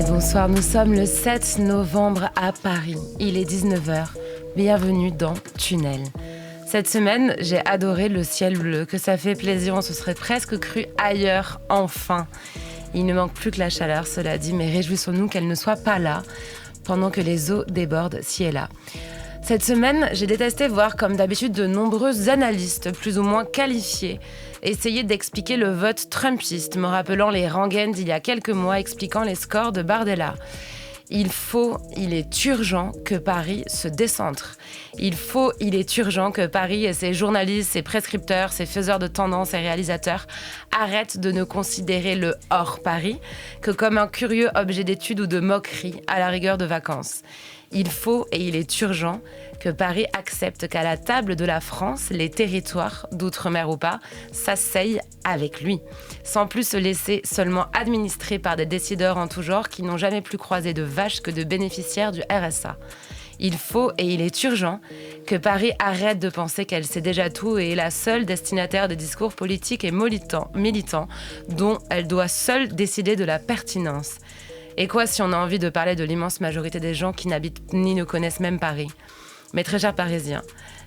bonsoir, nous sommes le 7 novembre à Paris. Il est 19h. Bienvenue dans Tunnel. Cette semaine, j'ai adoré le ciel bleu, que ça fait plaisir, on se serait presque cru ailleurs, enfin. Il ne manque plus que la chaleur, cela dit, mais réjouissons-nous qu'elle ne soit pas là, pendant que les eaux débordent ci et là. Cette semaine, j'ai détesté voir, comme d'habitude, de nombreux analystes, plus ou moins qualifiés, essayer d'expliquer le vote trumpiste, me rappelant les rengaines d'il y a quelques mois expliquant les scores de Bardella. Il est urgent que Paris se décentre. Il est urgent que Paris et ses journalistes, ses prescripteurs, ses faiseurs de tendances et réalisateurs arrêtent de ne considérer le hors-Paris que comme un curieux objet d'étude ou de moquerie à la rigueur de vacances. Il est urgent que Paris accepte qu'à la table de la France, les territoires, d'outre-mer ou pas, s'asseyent avec lui, sans plus se laisser seulement administrer par des décideurs en tout genre qui n'ont jamais plus croisé de vaches que de bénéficiaires du RSA. Il est urgent que Paris arrête de penser qu'elle sait déjà tout et est la seule destinataire des discours politiques et militants dont elle doit seule décider de la pertinence. Et quoi si on a envie de parler de l'immense majorité des gens qui n'habitent ni ne connaissent même Paris ? Mes très chers Parisiens,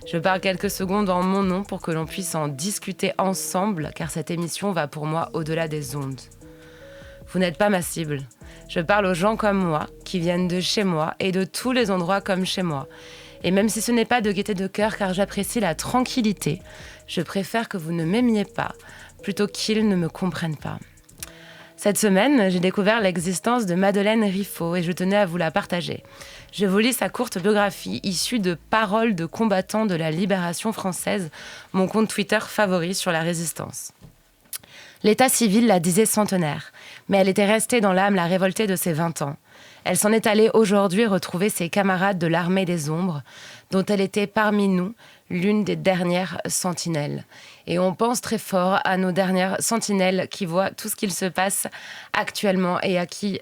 je parle quelques secondes en mon nom pour que l'on puisse en discuter ensemble, car cette émission va pour moi au-delà des ondes. Vous n'êtes pas ma cible. Je parle aux gens comme moi, qui viennent de chez moi et de tous les endroits comme chez moi. Et même si ce n'est pas de gaieté de cœur, car j'apprécie la tranquillité, je préfère que vous ne m'aimiez pas, plutôt qu'ils ne me comprennent pas. Cette semaine, j'ai découvert l'existence de Madeleine Riffaut et je tenais à vous la partager. Je vous lis sa courte biographie issue de Paroles de combattants de la libération française, mon compte Twitter favori sur la résistance. L'état civil la disait centenaire, mais elle était restée dans l'âme la révoltée de ses 20 ans. Elle s'en est allée aujourd'hui retrouver ses camarades de l'armée des ombres, dont elle était parmi nous l'une des dernières sentinelles. Et on pense très fort à nos dernières sentinelles qui voient tout ce qu'il se passe actuellement et à qui,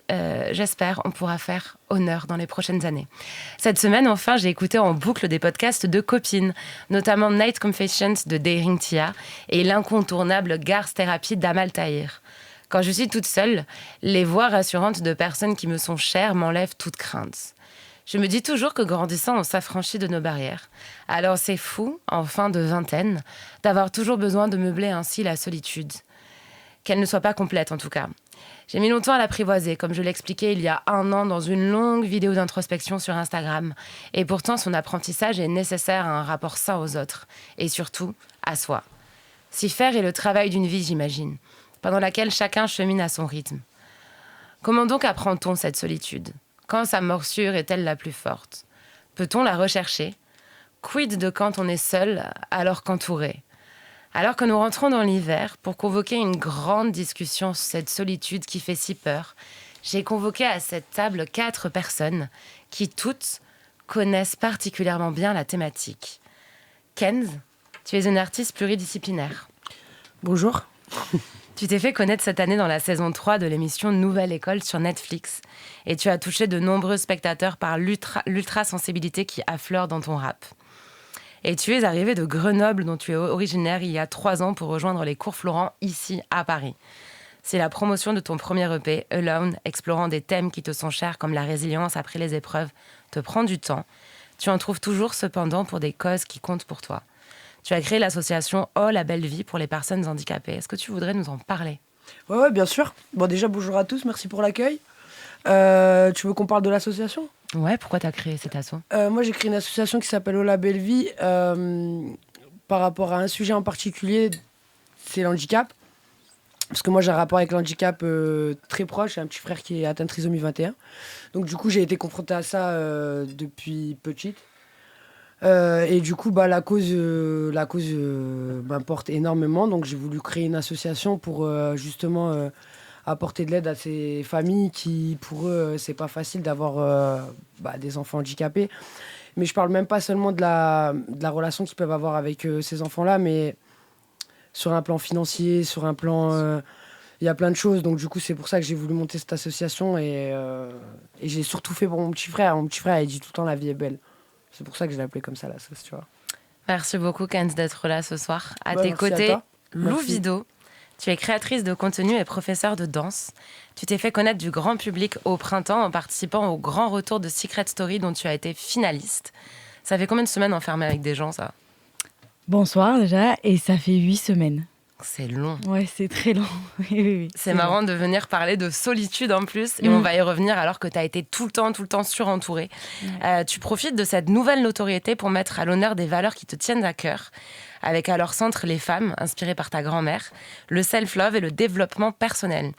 j'espère, on pourra faire honneur dans les prochaines années. Cette semaine, enfin, j'ai écouté en boucle des podcasts de copines, notamment Night Confessions de Daring Tia et l'incontournable Garce Thérapie d'Amal Tahir. Quand je suis toute seule, les voix rassurantes de personnes qui me sont chères m'enlèvent toute crainte. Je me dis toujours que grandissant, on s'affranchit de nos barrières. Alors c'est fou, en fin de vingtaine, d'avoir toujours besoin de meubler ainsi la solitude. Qu'elle ne soit pas complète en tout cas. J'ai mis longtemps à l'apprivoiser, comme je l'expliquais il y a 1 an dans une longue vidéo d'introspection sur Instagram. Et pourtant, son apprentissage est nécessaire à un rapport sain aux autres. Et surtout, à soi. S'y faire est le travail d'une vie, j'imagine, pendant laquelle chacun chemine à son rythme. Comment donc apprend-on cette solitude ? Quand sa morsure est-elle la plus forte ? Peut-on la rechercher ? Quid de quand on est seul alors qu'entouré ? Alors que nous rentrons dans l'hiver, pour convoquer une grande discussion sur cette solitude qui fait si peur, j'ai convoqué à cette table 4 personnes qui toutes connaissent particulièrement bien la thématique. Kenz, tu es une artiste pluridisciplinaire. Bonjour. Tu t'es fait connaître cette année dans la saison 3 de l'émission Nouvelle École sur Netflix. Et tu as touché de nombreux spectateurs par l'ultra-sensibilité qui affleure dans ton rap. Et tu es arrivé de Grenoble, dont tu es originaire, il y a 3 ans pour rejoindre les cours Florent, ici, à Paris. C'est la promotion de ton premier EP, Alone, explorant des thèmes qui te sont chers comme la résilience après les épreuves, te prend du temps. Tu en trouves toujours, cependant, pour des causes qui comptent pour toi. Tu as créé l'association Oh la belle vie pour les personnes handicapées. Est-ce que tu voudrais nous en parler ? Ouais, bien sûr. Bon, déjà, bonjour à tous, merci pour l'accueil. Tu veux qu'on parle de l'association ? Ouais, pourquoi tu as créé cette asso ? Moi, j'ai créé une association qui s'appelle Oh la belle vie par rapport à un sujet en particulier, c'est l'handicap. Parce que moi, j'ai un rapport avec l'handicap très proche. J'ai un petit frère qui est atteint de trisomie 21. Donc, du coup, j'ai été confronté à ça depuis petite. Et du coup, la cause m'importe énormément. Donc, j'ai voulu créer une association pour justement apporter de l'aide à ces familles qui, pour eux, c'est pas facile d'avoir des enfants handicapés. Mais je parle même pas seulement de la relation qu'ils peuvent avoir avec ces enfants-là, mais sur un plan financier, sur un plan... Il y a plein de choses. Donc, du coup, c'est pour ça que j'ai voulu monter cette association. Et j'ai surtout fait pour mon petit frère. Mon petit frère, il dit tout le temps « la vie est belle ». C'est pour ça que je l'ai appelé comme ça, la sauce, tu vois. Merci beaucoup, Kenz, d'être là ce soir. À tes côtés, Lou Vido, Tu es créatrice de contenu et professeure de danse. Tu t'es fait connaître du grand public au printemps en participant au grand retour de Secret Story dont tu as été finaliste. Ça fait combien de semaines enfermée avec des gens, ça ? Bonsoir déjà, et ça fait 8 semaines. C'est long. Ouais, c'est très long. Oui, c'est marrant de venir parler de solitude en plus, et on va y revenir alors que tu as été tout le temps surentourée. Ouais. Tu profites de cette nouvelle notoriété pour mettre à l'honneur des valeurs qui te tiennent à cœur, avec à leur centre les femmes, inspirées par ta grand-mère, le self-love et le développement personnel.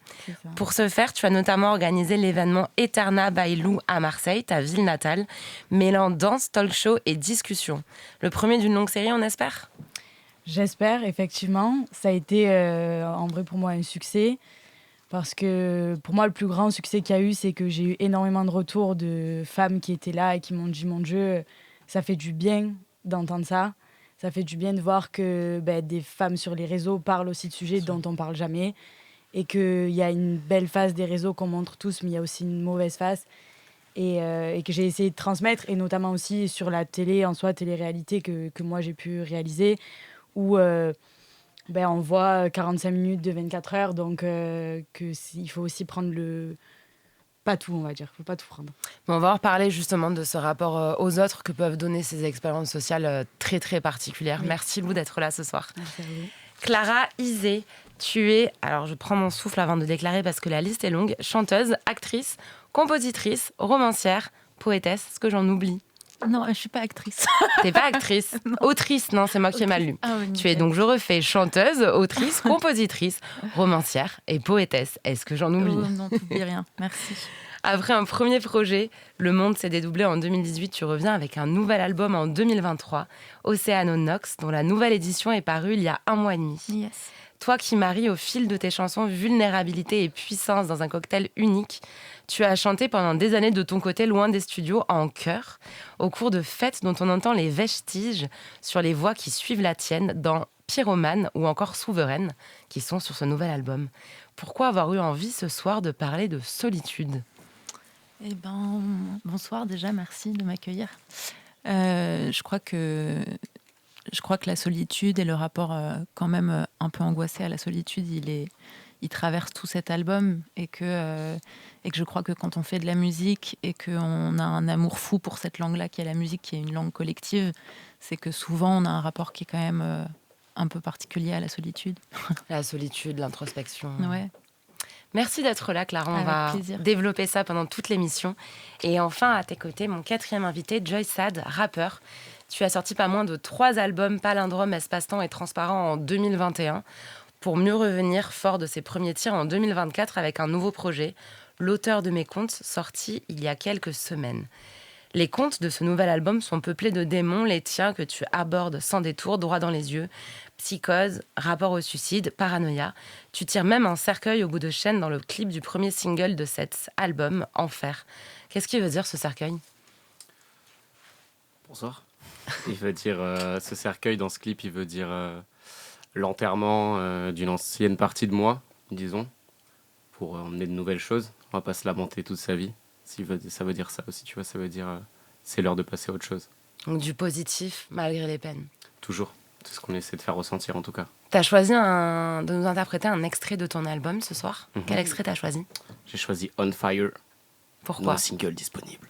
Pour ce faire, tu as notamment organisé l'événement Eterna by Lou à Marseille, ta ville natale, mêlant danse, talk show et discussion. Le premier d'une longue série, on espère ? J'espère, effectivement. Ça a été en vrai pour moi un succès. Parce que pour moi, le plus grand succès qu'il y a eu, c'est que j'ai eu énormément de retours de femmes qui étaient là et qui m'ont dit « Mon Dieu, ça fait du bien d'entendre ça. Ça fait du bien de voir que des femmes sur les réseaux parlent aussi de sujets dont on ne parle jamais. Et qu'il y a une belle face des réseaux qu'on montre tous, mais il y a aussi une mauvaise face. Et que j'ai essayé de transmettre, et notamment aussi sur la télé, en soi, télé-réalité que moi j'ai pu réaliser, où on voit 45 minutes de 24 heures, donc il faut aussi prendre pas tout, on va dire. Il ne faut pas tout prendre. On va en reparler justement de ce rapport aux autres que peuvent donner ces expériences sociales très, très particulières. Oui. Merci Lou d'être là ce soir. Merci à vous. Clara Isé, tu es, alors je prends mon souffle avant de déclarer parce que la liste est longue, chanteuse, actrice, compositrice, romancière, poétesse. Est-ce que j'en oublie ? Non, je ne suis pas actrice. T'es pas actrice. Autrice, non, c'est moi qui ai mal lu. Ah, oui, tu es donc, je refais, chanteuse, autrice, compositrice, romancière et poétesse. Est-ce que j'en oublie ? Non, t'oublies rien. Merci. Après un premier projet, Le Monde s'est dédoublé en 2018, tu reviens avec un nouvel album en 2023, Océano Nox, dont la nouvelle édition est parue il y a 1 mois et demi. Yes. Toi qui maries au fil de tes chansons vulnérabilité et puissance dans un cocktail unique, tu as chanté pendant des années de ton côté, loin des studios, en chœur, au cours de fêtes dont on entend les vestiges sur les voix qui suivent la tienne dans Pyromane ou encore Souveraine, qui sont sur ce nouvel album. Pourquoi avoir eu envie ce soir de parler de solitude ? Bonsoir déjà, merci de m'accueillir. Je crois que la solitude et le rapport quand même un peu angoissé à la solitude, il traverse tout cet album et que je crois que quand on fait de la musique et qu'on a un amour fou pour cette langue-là qui est la musique, qui est une langue collective, c'est que souvent on a un rapport qui est quand même un peu particulier à la solitude. La solitude, l'introspection. Ouais. Merci d'être là, Clara. On va développer ça pendant toute l'émission. Et enfin, à tes côtés, mon 4e invité, Joy Sad, rappeur. Tu as sorti pas moins de 3 albums, Palindrome, Espace-Temps et Transparent en 2021, pour mieux revenir fort de ses premiers tirs en 2024 avec un nouveau projet, L'auteur de mes contes, sorti il y a quelques semaines. Les contes de ce nouvel album sont peuplés de démons, les tiens que tu abordes sans détour, droit dans les yeux. Psychose, rapport au suicide, paranoïa. Tu tires même un cercueil au bout de chaîne dans le clip du premier single de cet album, Enfer. Qu'est-ce qu'il veut dire ce cercueil ? Bonsoir. Il veut dire, ce cercueil dans ce clip, il veut dire l'enterrement d'une ancienne partie de moi, disons, pour emmener de nouvelles choses. On va pas se lamenter toute sa vie. Ça veut dire ça aussi, tu vois, ça veut dire c'est l'heure de passer à autre chose. Donc du positif malgré les peines. Toujours, c'est ce qu'on essaie de faire ressentir en tout cas. T'as choisi de nous interpréter un extrait de ton album ce soir. Quel extrait t'as choisi ? J'ai choisi On Fire. Pourquoi ? Un single disponible.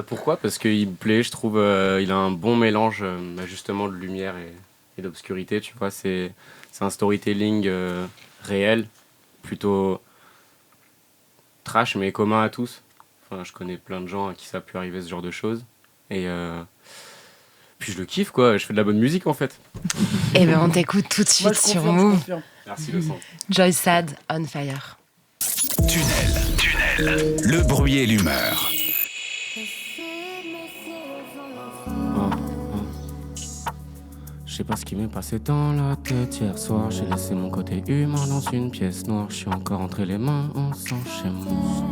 Pourquoi ? Parce qu'il me plaît, je trouve, il a un bon mélange justement de lumière et d'obscurité, tu vois. C'est un storytelling réel, plutôt trash mais commun à tous. Enfin, je connais plein de gens à qui ça a pu arriver ce genre de choses. Et puis je le kiffe, quoi. Je fais de la bonne musique en fait. Eh bien, on t'écoute tout de suite sur Move. Merci le sang. Joy Sad, On Fire. Tunnel, le bruit et l'humeur. Je sais pas ce qui m'est passé dans la tête hier soir. J'ai laissé mon côté humain dans une pièce noire. Je suis encore entré les mains en sang chez moi.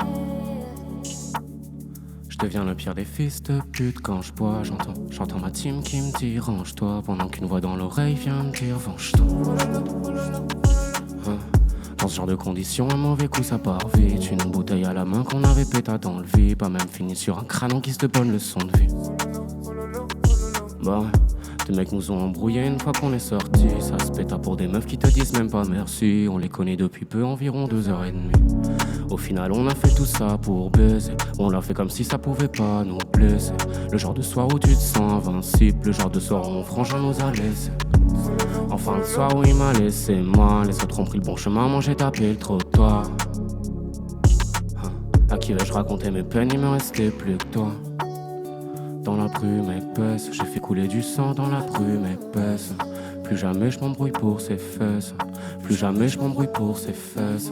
Je deviens le pire des fils de pute quand je bois. J'entends ma team qui me dit range-toi, pendant qu'une voix dans l'oreille vient me dire venge-toi. Dans ce genre de conditions, un mauvais coup ça part vite. Une bouteille à la main qu'on avait péta dans le vide. Pas même fini sur un crâne qui se donne leçon de vie. Bah ouais. Ces mecs nous ont embrouillés une fois qu'on est sortis. Ça se péta pour des meufs qui te disent même pas merci. On les connaît depuis peu, environ 2h30. Au final on a fait tout ça pour baiser. On l'a fait comme si ça pouvait pas nous blesser. Le genre de soir où tu te sens invincible. Le genre de soir où mon frangin nous a laissé. En fin de soir où il m'a laissé mal. Les autres ont pris le bon chemin, moi j'ai tapé le trottoir. À qui vais-je raconter mes peines, il me restait plus que toi. Dans la brume épaisse, j'ai fait couler du sang dans la brume épaisse. Plus jamais je m'embrouille pour ses fesses. Plus jamais je m'embrouille pour ses fesses.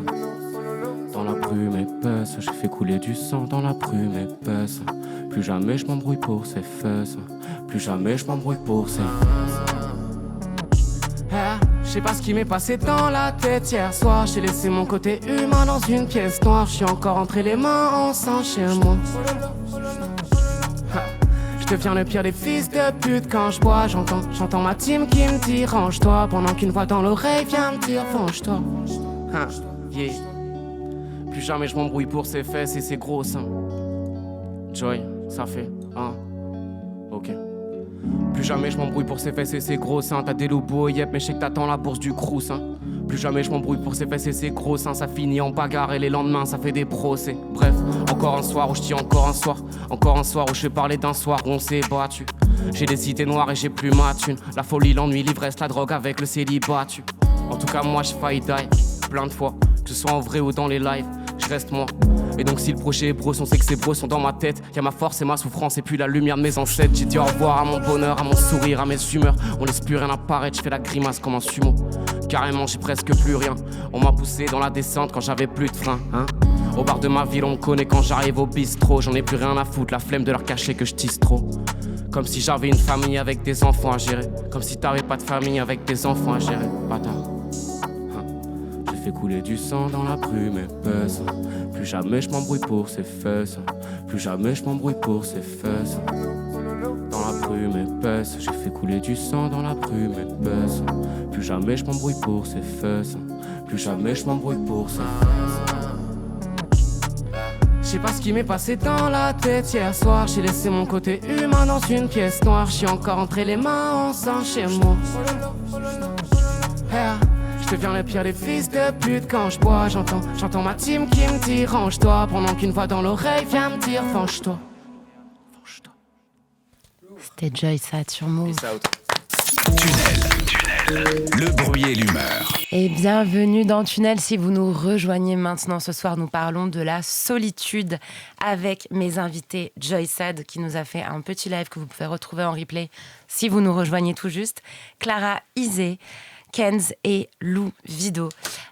Dans la brume épaisse, j'ai fait couler du sang dans la brume épaisse. Plus jamais je m'embrouille pour ses fesses. Plus jamais je m'embrouille pour ses fesses. Je sais pas ce qui m'est passé dans la tête hier soir. J'ai laissé mon côté humain dans une pièce noire. Je suis encore entré les mains en sang chez moi. Je deviens le pire des fils de pute quand je bois. J'entends ma team qui me dit range-toi. Pendant qu'une voix dans l'oreille vient me dire venge-toi. Yeah. Plus jamais je m'embrouille pour ses fesses et ses gros seins. Joy, ça fait ok. Plus jamais je m'embrouille pour ses fesses et ses gros seins. T'as des lobos, yep, mais je sais que t'attends la bourse du crous, hein. Plus jamais je m'embrouille pour ses fesses et ses gros seins. Ça finit en bagarre et les lendemains ça fait des procès. Bref, encore un soir où je dis encore un soir. Encore un soir où je vais parler d'un soir où on s'est battu. J'ai des idées noires et j'ai plus ma thune. La folie, l'ennui, l'ivresse, la drogue avec le célibat. En tout cas moi j'ai failli die plein de fois. Que ce soit en vrai ou dans les lives, je reste moi. Et donc si le projet est brosse, on sait que ces brosses sont dans ma tête. Y'a ma force et ma souffrance et puis la lumière de mes ancêtres. J'ai dit au revoir à mon bonheur, à mon sourire, à mes humeurs. On laisse plus rien apparaître, je fais la grimace comme un sumo. Carrément j'ai presque plus rien. On m'a poussé dans la descente quand j'avais plus de frein, hein. Au bar de ma ville on me connaît quand j'arrive au bistrot. J'en ai plus rien à foutre, la flemme de leur cacher que je tisse trop. Comme si j'avais une famille avec des enfants à gérer. Comme si t'avais pas de famille avec des enfants à gérer, bâtard. J'ai fait couler du sang dans la brume épaisse. Plus jamais je m'embrouille pour ses fesses. Plus jamais je m'embrouille pour ses fesses. Dans la brume épaisse, j'ai fait couler du sang dans la brume épaisse. Plus jamais je m'embrouille pour ses fesses. Plus jamais je m'embrouille pour ses fesses. Je sais pas ce qui m'est passé dans la tête hier soir. J'ai laissé mon côté humain dans une pièce noire. Je suis encore entré les mains en sang chez moi. Je deviens le pire des fils de pute quand je bois. J'entends ma team qui me dit range-toi. Pendant qu'une voix dans l'oreille vient me dire venge-toi. C'était Joy Sad sur Move. Tunnel, le bruit et l'humeur. Et bienvenue dans Tunnel. Si vous nous rejoignez maintenant, ce soir, nous parlons de la solitude avec mes invités Joy Sad, qui nous a fait un petit live que vous pouvez retrouver en replay si vous nous rejoignez tout juste. Clara Isé, Kenz et Lou Vido.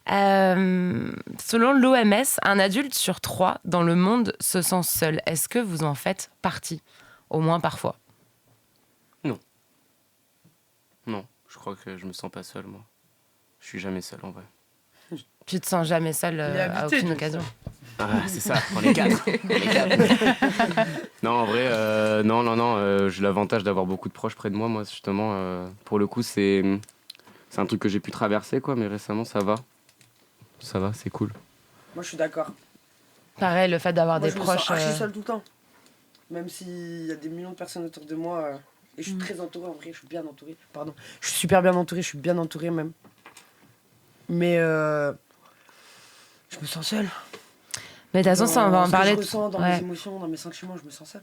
Selon l'OMS, un adulte sur 3 dans le monde se sent seul. Est-ce que vous en faites partie, au moins parfois? Non, je crois que je me sens pas seul, moi. Je suis jamais seul, en vrai. Tu te sens jamais seul à aucune occasion? Ah, c'est ça, on est 4. Non, en vrai, non. J'ai l'avantage d'avoir beaucoup de proches près de moi. Moi, justement, pour le coup, c'est un truc que j'ai pu traverser, quoi. Mais récemment, ça va. Ça va, c'est cool. Moi, je suis d'accord. Pareil, le fait d'avoir des proches. Je me sens archi seul tout le temps. Même s'il y a des millions de personnes autour de moi. Et je suis très entouré, en vrai, je suis bien entouré. Pardon. Je suis super bien entouré, je suis bien entouré même. Mais je me sens seul. Mais de toute façon, ça, on va en parler. Je ressens dans mes émotions, dans mes sentiments, je me sens seul.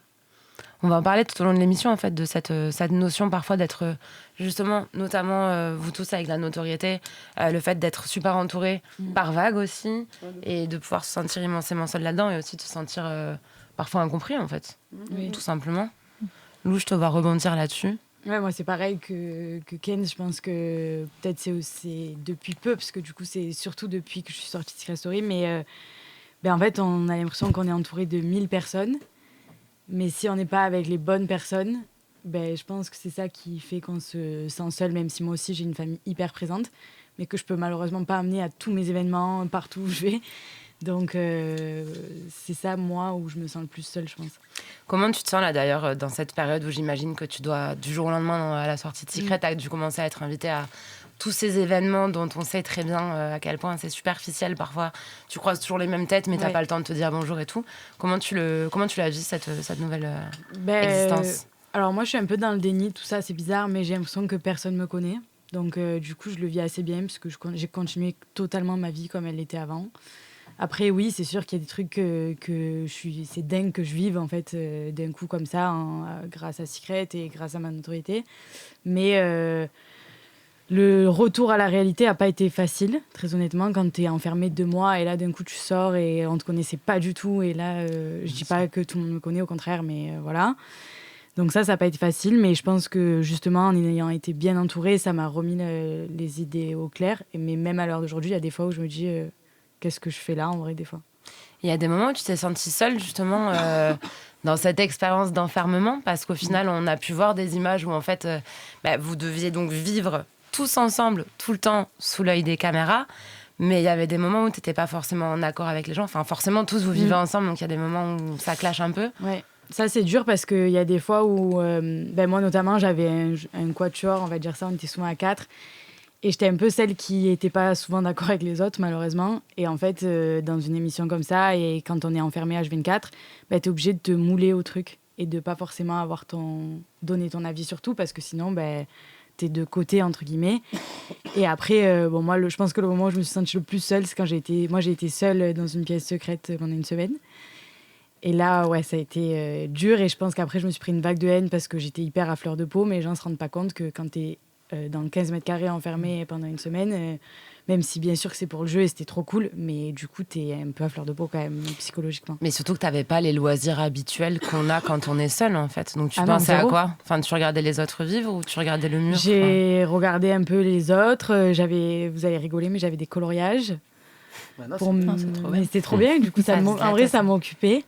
On va en parler tout au long de l'émission, en fait, de cette notion parfois d'être, justement, notamment vous tous avec la notoriété, le fait d'être super entouré par vague aussi, et de pouvoir se sentir immensément seul là-dedans, et aussi de se sentir parfois incompris, en fait, tout simplement. Lou, je te vois rebondir là-dessus. Ouais, moi c'est pareil que Ken, je pense que peut-être c'est depuis peu, parce que du coup c'est surtout depuis que je suis sortie de Secret Story, mais en fait on a l'impression qu'on est entouré de 1000 personnes, mais si on n'est pas avec les bonnes personnes, je pense que c'est ça qui fait qu'on se sent seul, même si moi aussi j'ai une famille hyper présente, mais que je peux malheureusement pas amener à tous mes événements, partout où je vais. Donc c'est ça, moi, où je me sens le plus seule, je pense. Comment tu te sens là d'ailleurs dans cette période où j'imagine que tu dois, du jour au lendemain à la sortie de Secret, tu as dû commencer à être invité à tous ces événements dont on sait très bien à quel point c'est superficiel parfois. Tu croises toujours les mêmes têtes mais t'as pas le temps de te dire bonjour et tout. Comment tu l'as vu cette nouvelle existence? Alors moi, je suis un peu dans le déni, tout ça, c'est bizarre, mais j'ai l'impression que personne me connaît. Donc du coup, je le vis assez bien parce que j'ai continué totalement ma vie comme elle l'était avant. Après, oui, c'est sûr qu'il y a des trucs que c'est dingue que je vive en fait d'un coup comme ça, grâce à Secret et grâce à ma notoriété. Mais le retour à la réalité n'a pas été facile, très honnêtement, quand tu es enfermé 2 mois et là d'un coup tu sors et on te connaissait pas du tout. Et là, je dis pas que tout le monde me connaît, au contraire, mais voilà. Donc ça n'a pas été facile, mais je pense que justement, en ayant été bien entourée, ça m'a remis les idées au clair. Mais même à l'heure d'aujourd'hui, il y a des fois où je me dis, qu'est-ce que je fais là, en vrai, des fois. Il y a des moments où tu t'es sentie seule, justement, dans cette expérience d'enfermement, parce qu'au final, on a pu voir des images où, en fait, vous deviez donc vivre tous ensemble, tout le temps, sous l'œil des caméras. Mais il y avait des moments où tu n'étais pas forcément en accord avec les gens. Enfin, forcément, tous, vous vivez ensemble, donc il y a des moments où ça clash un peu. Ouais. Ça, c'est dur parce qu'il y a des fois où, moi notamment, j'avais un quatuor, on va dire ça, on était souvent à 4. Et j'étais un peu celle qui n'était pas souvent d'accord avec les autres, malheureusement. Et en fait, dans une émission comme ça, et quand on est enfermé H24, t'es obligé de te mouler au truc et de pas forcément donner ton avis sur tout, parce que sinon, t'es de côté, entre guillemets. Et après, moi, je pense que le moment où je me suis sentie le plus seule, c'est quand j'ai été seule dans une pièce secrète pendant une semaine. Et là, ouais, ça a été dur. Et je pense qu'après, je me suis pris une vague de haine parce que j'étais hyper à fleur de peau. Mais les gens ne se rendent pas compte que quand tu es dans 15 mètres carrés enfermé pendant une semaine, même si bien sûr que c'est pour le jeu et c'était trop cool, mais du coup, tu es un peu à fleur de peau quand même, psychologiquement. Mais surtout que tu n'avais pas les loisirs habituels qu'on a quand on est seul, en fait. Donc tu pensais à quoi ? Enfin, tu regardais les autres vivre ou tu regardais le mur ? J'ai regardé un peu les autres. Vous allez rigoler, mais j'avais des coloriages. C'était trop bien. Du coup, en vrai, ça m'occupait.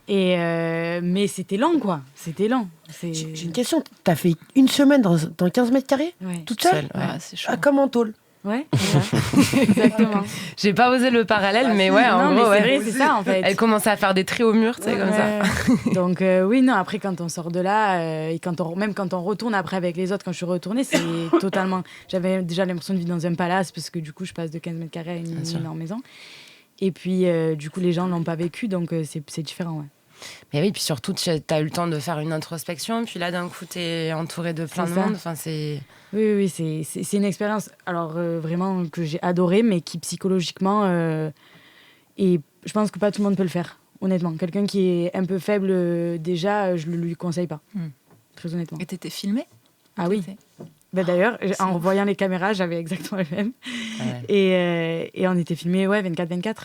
Mais c'était lent, quoi. C'était lent. J'ai une question. T'as fait une semaine dans 15 mètres carrés, toute seule, ouais. C'est chaud. Comme en tôle. Ouais, exactement. J'ai pas osé le parallèle, mais ouais, en gros, c'est vrai, c'est ça, en fait. Elle commençait à faire des traits au mur, tu sais, comme ça. Donc, oui, non, après, quand on sort de là, et même quand on retourne après avec les autres, quand je suis retournée, c'est totalement... J'avais déjà l'impression de vivre dans un palace, parce que du coup, je passe de 15 mètres carrés à une énorme maison. Et puis, du coup, les gens l'ont pas vécu, donc c'est différent, ouais. Mais oui, puis surtout, tu as eu le temps de faire une introspection, puis là, d'un coup, tu es entourée de plein de monde. Enfin, c'est... Oui, c'est une expérience vraiment que j'ai adorée, mais qui psychologiquement... et je pense que pas tout le monde peut le faire, honnêtement. Quelqu'un qui est un peu faible, déjà, je ne lui conseille pas, très honnêtement. Et t'étais filmée ? Ah oui. D'ailleurs, en voyant les caméras, j'avais exactement les mêmes. Ouais. Et on était filmés 24-24.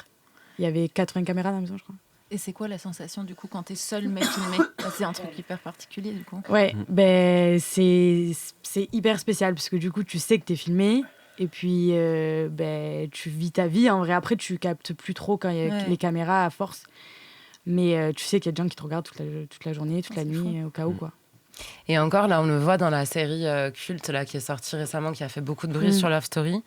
Il y avait 80 caméras dans la maison, je crois. Et c'est quoi la sensation du coup quand t'es seule mais filmée ? C'est un truc hyper particulier du coup. Ouais, c'est hyper spécial parce que du coup tu sais que t'es filmé et puis tu vis ta vie. En vrai, après tu captes plus trop quand il y a les caméras à force. Mais tu sais qu'il y a des gens qui te regardent toute la journée, toute la nuit, au cas où, quoi. Et encore, là, on le voit dans la série culte là, qui est sortie récemment, qui a fait beaucoup de bruit sur Love Story.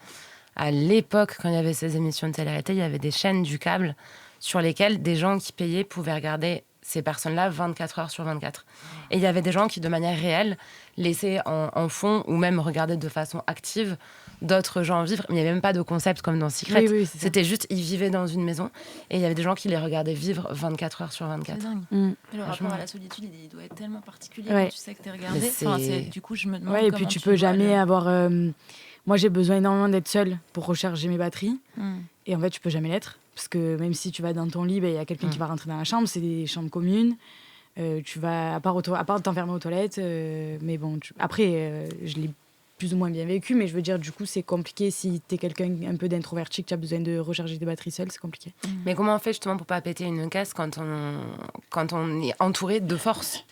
À l'époque, quand il y avait ces émissions de télé-réalité, il y avait des chaînes du câble sur lesquelles des gens qui payaient pouvaient regarder ces personnes-là 24 heures sur 24. Et il y avait des gens qui, de manière réelle, laissaient en fond ou même regardaient de façon active d'autres gens vivre. Mais il n'y avait même pas de concept comme dans Secret. Oui, c'était juste, ils vivaient dans une maison et il y avait des gens qui les regardaient vivre 24 heures sur 24. C'est dingue. Et le rapport à la solitude, il doit être tellement particulier quand tu sais que t'es regardé. Du coup, je me demande comment et puis tu peux jamais avoir... Moi, j'ai besoin énormément d'être seule pour recharger mes batteries. Et en fait, tu peux jamais l'être. Parce que même si tu vas dans ton lit, il y a quelqu'un qui va rentrer dans la chambre. C'est des chambres communes. Tu vas, à part t'enfermer aux toilettes. Mais bon, après, je l'ai plus ou moins bien vécu. Mais je veux dire, du coup, c'est compliqué. Si t'es quelqu'un un peu d'introverti, que tu as besoin de recharger des batteries seule, c'est compliqué. Mais comment on fait justement pour pas péter une caisse quand on est entouré de force ?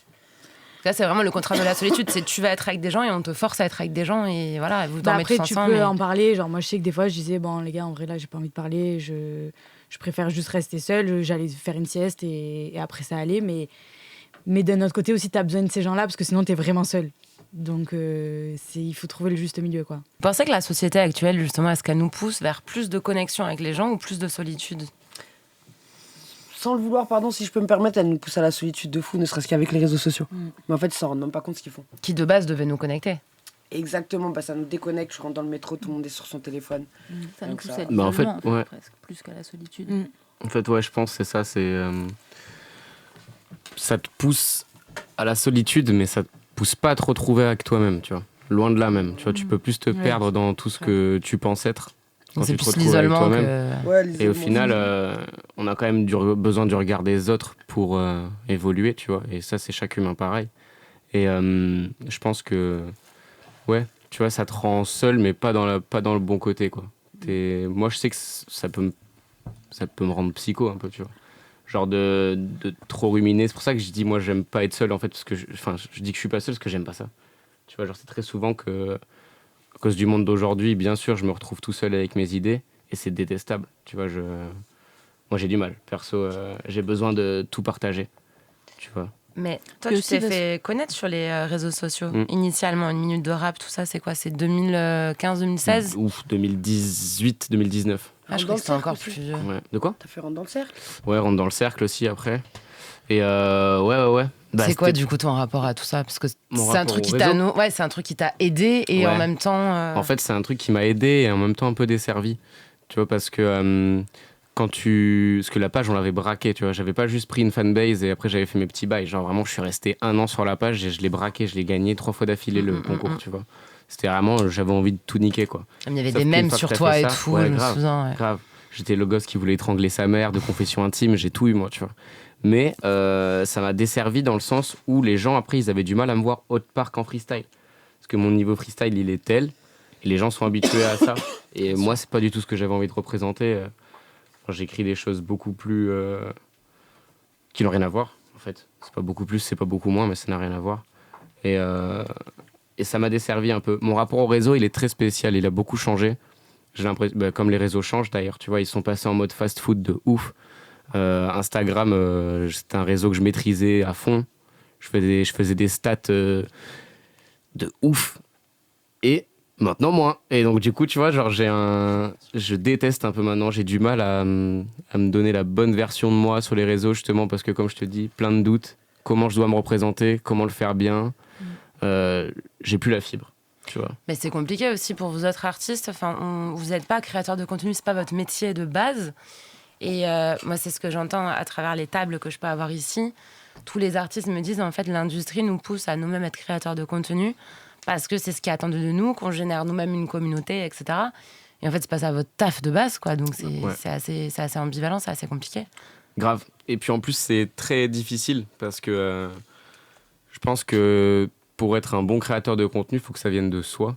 Ça, c'est vraiment le contraire de la solitude. C'est tu vas être avec des gens et on te force à être avec des gens et voilà, vous dormez tous ensemble. Après, tu peux en parler. Genre, moi, je sais que des fois, je disais, bon, les gars, en vrai, là, j'ai pas envie de parler. Je préfère juste rester seule. J'allais faire une sieste et après, ça allait. Mais d'un autre côté aussi, t'as besoin de ces gens-là parce que sinon, t'es vraiment seule. Donc, il faut trouver le juste milieu, quoi. Vous pensez que la société actuelle, justement, est-ce qu'elle nous pousse vers plus de connexion avec les gens ou plus de solitude ? Sans le vouloir, si je peux me permettre, elle nous pousse à la solitude de fou, ne serait-ce qu'avec les réseaux sociaux. Mais en fait, ils s'en rendent même pas compte ce qu'ils font. Qui, de base, devaient nous connecter. Exactement, ça nous déconnecte. Je rentre dans le métro, tout le monde est sur son téléphone. Ça nous pousse à l'isolement, presque, plus qu'à la solitude. En fait, je pense que c'est ça. Ça te pousse à la solitude, mais ça te pousse pas à te retrouver avec toi-même, tu vois. Loin de là même, tu vois. Tu peux plus te perdre dans tout ce que tu penses être quand C'est tu te plus retrouves avec l'isolement toi-même. que... Ouais, Et au l'isolement, final, on a quand même besoin du regard des autres pour évoluer, tu vois. Et ça, c'est chaque humain pareil. Et je pense que, ouais, tu vois, ça te rend seul, mais pas dans le bon côté, quoi. Moi, je sais que ça peut me rendre psycho un peu, tu vois. Genre de trop ruminer. C'est pour ça que je dis, moi, j'aime pas être seul, en fait, parce que je dis que je suis pas seul parce que j'aime pas ça. Tu vois, genre, c'est très souvent que, à cause du monde d'aujourd'hui, bien sûr, je me retrouve tout seul avec mes idées, et c'est détestable. Tu vois, moi, j'ai du mal. Perso, j'ai besoin de tout partager, tu vois. Mais toi, Puis tu aussi t'es parce- fait connaître sur les réseaux sociaux. Mm. Initialement, une minute de rap, tout ça, c'est quoi? C'est 2015-2016? Ouf, 2018, 2019. Ah, je Dans crois le que c'était encore cercle plus aussi. vieux. Ouais. De quoi? T'as fait Rentre dans le cercle? Ouais, rentre dans le cercle aussi après. Et ouais. Bah, C'est quoi c'était du coup ton rapport à tout ça? Parce que mon c'est un rapport truc au qui t'a réseau. ouais, c'est un truc qui t'a aidé et en Ouais. même temps. En fait, c'est un truc qui m'a aidé et en même temps un peu desservi. Tu vois, parce que parce que la page, on l'avait braquée, tu vois. J'avais pas juste pris une fanbase et après j'avais fait mes petits bails. Genre vraiment, je suis resté 1 an sur la page et je l'ai braqué, je l'ai gagné 3 fois d'affilée le concours, tu vois. C'était vraiment, j'avais envie de tout niquer, quoi. Il y avait Sauf des qu'une mèmes fois que sur t'as toi fait et ça, tout, ouais, je me grave. souviens. Ouais. Grave. J'étais le gosse qui voulait étrangler sa mère, de confession intime, j'ai tout eu, moi, tu vois. Mais ça m'a desservi dans le sens où les gens, après, ils avaient du mal à me voir autre part qu'en freestyle. Parce que mon niveau freestyle, il est tel, et les gens sont habitués à ça. Et moi, c'est pas du tout ce que j'avais envie de représenter. J'écris des choses beaucoup plus... qui n'ont rien à voir, en fait. C'est pas beaucoup plus, c'est pas beaucoup moins, mais ça n'a rien à voir. Et ça m'a desservi un peu. Mon rapport au réseau, il est très spécial, il a beaucoup changé. J'ai l'impression, comme les réseaux changent d'ailleurs, tu vois, ils sont passés en mode fast-food de ouf. Instagram, c'était un réseau que je maîtrisais à fond. Je faisais des stats de ouf. Et maintenant, moins. Et donc, du coup, tu vois, genre, je déteste un peu maintenant. J'ai du mal à me donner la bonne version de moi sur les réseaux, justement, parce que, comme je te dis, plein de doutes. Comment je dois me représenter, comment le faire bien. J'ai plus la fibre, tu vois. Mais c'est compliqué aussi pour vous autres artistes. Enfin, vous n'êtes pas créateur de contenu, c'est pas votre métier de base. Et moi, c'est ce que j'entends à travers les tables que je peux avoir ici. Tous les artistes me disent, en fait, l'industrie nous pousse à nous-mêmes être créateurs de contenu parce que c'est ce qui est attendu de nous, qu'on génère nous-mêmes une communauté, etc. Et en fait, c'est pas ça votre taf de base, quoi. Donc, c'est assez ambivalent, c'est assez compliqué. Grave. Et puis, en plus, c'est très difficile parce que je pense que pour être un bon créateur de contenu, il faut que ça vienne de soi.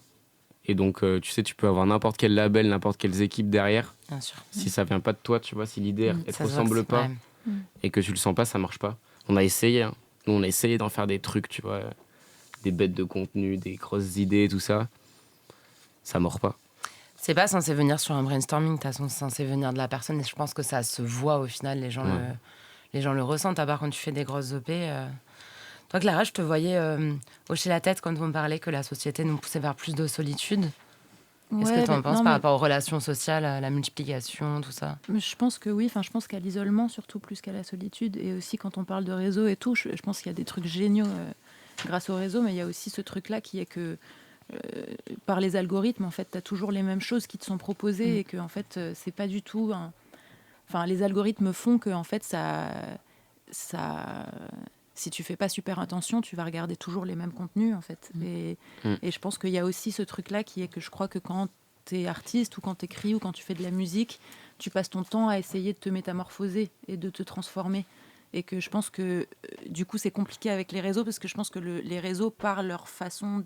Et donc, tu sais, tu peux avoir n'importe quel label, n'importe quelles équipes derrière. Bien sûr. Si ça vient pas de toi, tu vois, si l'idée, elle te Ça se voit ressemble que pas ouais. et que tu le sens pas, ça marche pas. On a essayé, hein. Nous, on a essayé d'en faire des trucs, tu vois, des bêtes de contenu, des grosses idées, tout ça. Ça mord pas. C'est pas censé venir sur un brainstorming, de toute façon, c'est censé venir de la personne. Et je pense que ça se voit au final, les gens le ressentent. À part quand tu fais des grosses OP. Toi, Clara, je te voyais hocher la tête quand on parlait que la société nous poussait vers plus de solitude. Qu'est-ce que tu en penses par rapport aux relations sociales, à la multiplication, tout ça? Je pense que oui, je pense qu'à l'isolement surtout plus qu'à la solitude. Et aussi quand on parle de réseau et tout, je pense qu'il y a des trucs géniaux grâce au réseau, mais il y a aussi ce truc-là qui est que par les algorithmes, en fait, tu as toujours les mêmes choses qui te sont proposées et que en fait, c'est pas du tout... Enfin, les algorithmes font que en fait, ça... Si tu fais pas super attention, tu vas regarder toujours les mêmes contenus, en fait. Et je pense qu'il y a aussi ce truc-là qui est que je crois que quand tu es artiste ou quand tu écris ou quand tu fais de la musique, tu passes ton temps à essayer de te métamorphoser et de te transformer. Et que je pense que, du coup, c'est compliqué avec les réseaux parce que je pense que les réseaux, par leur façon,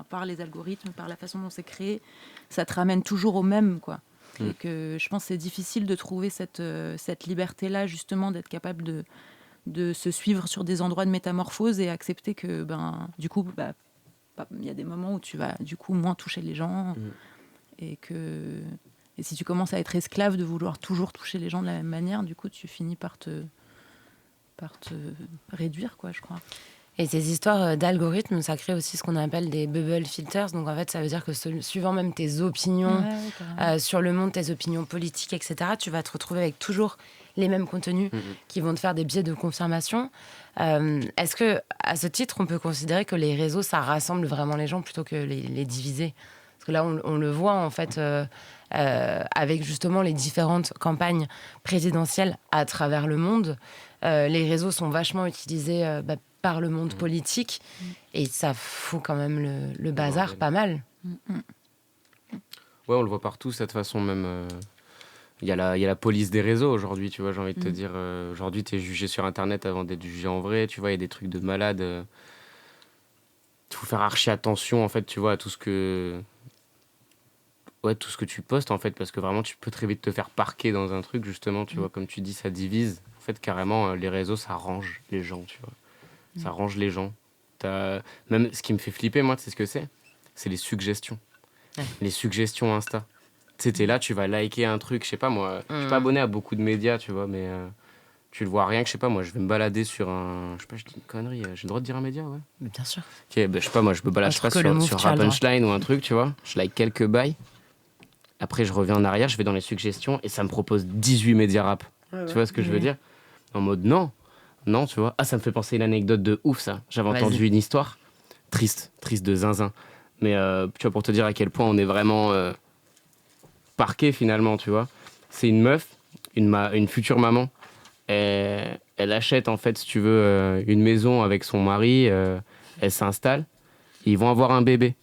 par les algorithmes, par la façon dont c'est créé, ça te ramène toujours au même, quoi. Et que je pense que c'est difficile de trouver cette liberté-là, justement, d'être capable de se suivre sur des endroits de métamorphose et accepter que, du coup, il y a des moments où tu vas, du coup, moins toucher les gens. Et si tu commences à être esclave de vouloir toujours toucher les gens de la même manière, du coup, tu finis par te réduire, quoi, je crois. Et ces histoires d'algorithmes, ça crée aussi ce qu'on appelle des bubble filters. Donc, en fait, ça veut dire que suivant même tes opinions sur le monde, tes opinions politiques, etc., tu vas te retrouver avec toujours les mêmes contenus qui vont te faire des biais de confirmation. Est-ce que, à ce titre, on peut considérer que les réseaux, ça rassemble vraiment les gens plutôt que les diviser? Parce que là, on le voit, en fait, avec justement les différentes campagnes présidentielles à travers le monde. les réseaux sont vachement utilisés par le monde politique et ça fout quand même le bazar pas mal. Ouais, on le voit partout, cette façon même. Il y a la police des réseaux aujourd'hui, tu vois, j'ai envie de te dire. Aujourd'hui, t'es jugé sur Internet avant d'être jugé en vrai, tu vois, il y a des trucs de malade. Il faut faire archi attention, en fait, tu vois, à tout ce que tu postes, en fait, parce que vraiment, tu peux très vite te faire parquer dans un truc, justement, tu vois, comme tu dis, ça divise. En fait, carrément, les réseaux, ça range les gens, tu vois. Ça range les gens. Même ce qui me fait flipper, moi, tu sais ce que c'est ? C'est les suggestions. Les suggestions Insta. Tu sais, t'es là, tu vas liker un truc, je sais pas, moi, je suis pas abonné à beaucoup de médias, tu vois, mais tu le vois rien que, je sais pas, moi, je vais me balader sur un... Je sais pas, je dis une connerie, j'ai le droit de dire un média, ouais. Bien sûr. Ok, je sais pas, moi, je me balade Je pas trouve que le move, sur tu as Rap le droit. Punchline ou un truc, tu vois. Je like quelques bails. Après, je reviens en arrière, je vais dans les suggestions et ça me propose 18 médias rap. Tu vois ce que je veux dire ? En mode non, tu vois. Ah, ça me fait penser à une anecdote de ouf, ça. J'avais entendu une histoire triste de zinzin. Mais tu vois, pour te dire à quel point on est vraiment parqué finalement, tu vois. C'est une meuf, une future maman. Elle achète en fait, si tu veux, une maison avec son mari. Elle s'installe. Ils vont avoir un bébé.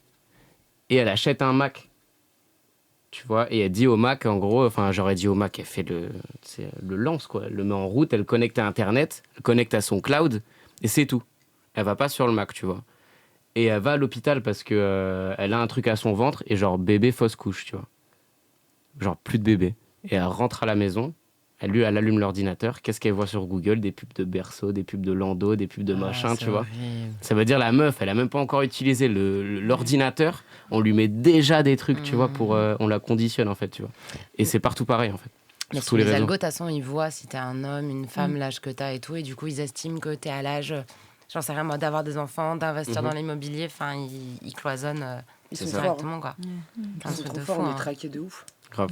Et elle achète un Mac. Tu vois, et elle dit au Mac, en gros, enfin, j'aurais dit au Mac, elle fait le lance, quoi. Elle le met en route, elle connecte à Internet, elle connecte à son cloud, et c'est tout. Elle va pas sur le Mac, tu vois. Et elle va à l'hôpital parce que elle a un truc à son ventre, et genre, bébé fausse couche, tu vois. Genre, plus de bébé. Et elle rentre à la maison, elle allume l'ordinateur, qu'est-ce qu'elle voit sur Google ? Des pubs de Berceau, des pubs de Lando, des pubs de machin, tu vois. Ça veut dire la meuf, elle a même pas encore utilisé l'ordinateur, on lui met déjà des trucs, tu vois, pour on la conditionne en fait, tu vois. Et c'est partout pareil en fait. Mais Sur tous les les réseaux. algos, de toute façon, ils voient si t'es un homme, une femme, l'âge que t'as et tout, et du coup, ils estiment que t'es à l'âge, j'en sais rien moi, d'avoir des enfants, d'investir dans l'immobilier, enfin, ils cloisonnent Ils sont directement, quoi. Ils C'est un sont truc trop de forts, fou, on est hein. traqués de ouf. Grave.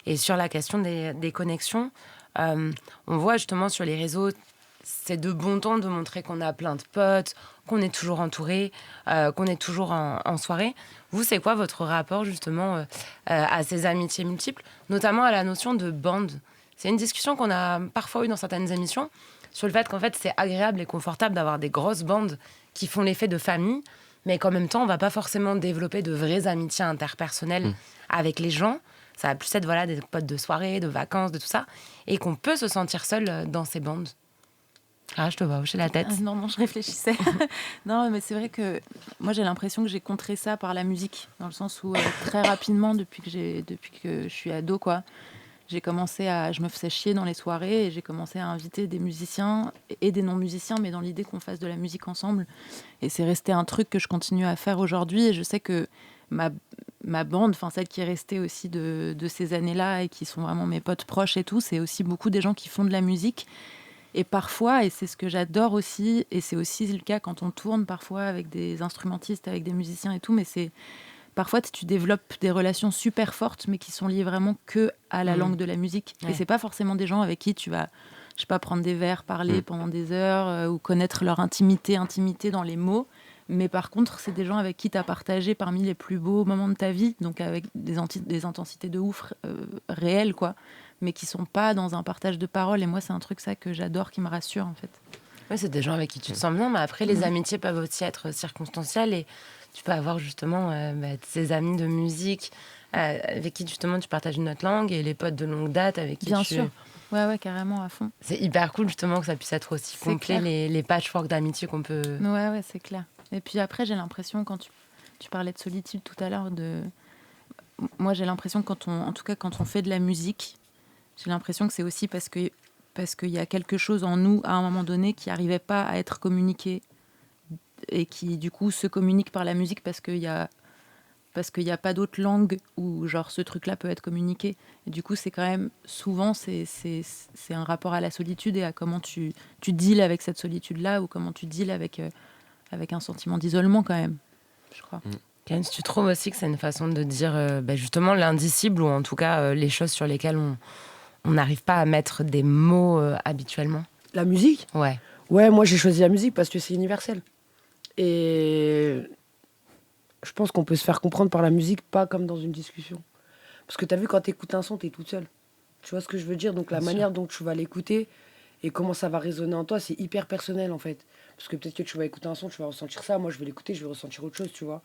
Et sur la question des connexions, on voit justement sur les réseaux, c'est de bon ton de montrer qu'on a plein de potes, qu'on est toujours entouré, qu'on est toujours en soirée. Vous, c'est quoi votre rapport justement à ces amitiés multiples, notamment à la notion de bande ? C'est une discussion qu'on a parfois eue dans certaines émissions sur le fait qu'en fait, c'est agréable et confortable d'avoir des grosses bandes qui font l'effet de famille, mais qu'en même temps, on va pas forcément développer de vraies amitiés interpersonnelles avec les gens. Ça va plus être voilà, des potes de soirée, de vacances, de tout ça. Et qu'on peut se sentir seul dans ces bandes. Ah, je te vois hocher la tête. Non, je réfléchissais. Non, mais c'est vrai que moi, j'ai l'impression que j'ai contré ça par la musique. Dans le sens où, très rapidement, depuis que je suis ado, quoi, je me faisais chier dans les soirées et j'ai commencé à inviter des musiciens et des non-musiciens, mais dans l'idée qu'on fasse de la musique ensemble. Et c'est resté un truc que je continue à faire aujourd'hui. Et je sais que ma bande, enfin celle qui est restée aussi de ces années-là et qui sont vraiment mes potes proches et tout, c'est aussi beaucoup des gens qui font de la musique. Et parfois, et c'est ce que j'adore aussi, et c'est aussi le cas quand on tourne parfois avec des instrumentistes, avec des musiciens et tout, mais c'est parfois tu développes des relations super fortes, mais qui sont liées vraiment que à la langue de la musique. Ouais. Et c'est pas forcément des gens avec qui tu vas, je sais pas, prendre des verres, parler pendant des heures, ou connaître leur intimité dans les mots. Mais par contre, c'est des gens avec qui tu as partagé parmi les plus beaux moments de ta vie, donc avec des intensités de ouf réelles, quoi, mais qui sont pas dans un partage de paroles. Et moi, c'est un truc ça que j'adore, qui me rassure, en fait. Ouais, c'est des gens avec qui tu te sens bien, mais après, les amitiés peuvent aussi être circonstancielles et tu peux avoir justement ces amis de musique avec qui justement tu partages une autre langue et les potes de longue date avec qui Bien tu... sûr. Ouais, carrément, à fond. C'est hyper cool justement que ça puisse être aussi C'est complet, clair. les patchwork d'amitié qu'on peut... Ouais, c'est clair. Et puis après, j'ai l'impression, quand tu parlais de solitude tout à l'heure, moi, j'ai l'impression que quand on fait de la musique, j'ai l'impression que c'est aussi parce qu'il y a quelque chose en nous, à un moment donné, qui n'arrivait pas à être communiqué et qui, du coup, se communique par la musique parce qu'il y a pas d'autre langue où, genre, ce truc-là peut être communiqué. Et du coup, c'est quand même, souvent, c'est un rapport à la solitude et à comment tu deals avec cette solitude-là ou comment tu deals avec un sentiment d'isolement, quand même, je crois. Ken, tu trouves aussi que c'est une façon de dire justement l'indicible ou en tout cas les choses sur lesquelles on n'arrive pas à mettre des mots habituellement. La musique ? Ouais. Ouais, moi j'ai choisi la musique parce que c'est universel. Et je pense qu'on peut se faire comprendre par la musique, pas comme dans une discussion. Parce que t'as vu, quand t'écoutes un son, t'es toute seule. Tu vois ce que je veux dire ? Donc la manière dont tu vas l'écouter et comment ça va résonner en toi, c'est hyper personnel en fait. Parce que peut-être que tu vas écouter un son, tu vas ressentir ça, moi je vais l'écouter, je vais ressentir autre chose, tu vois.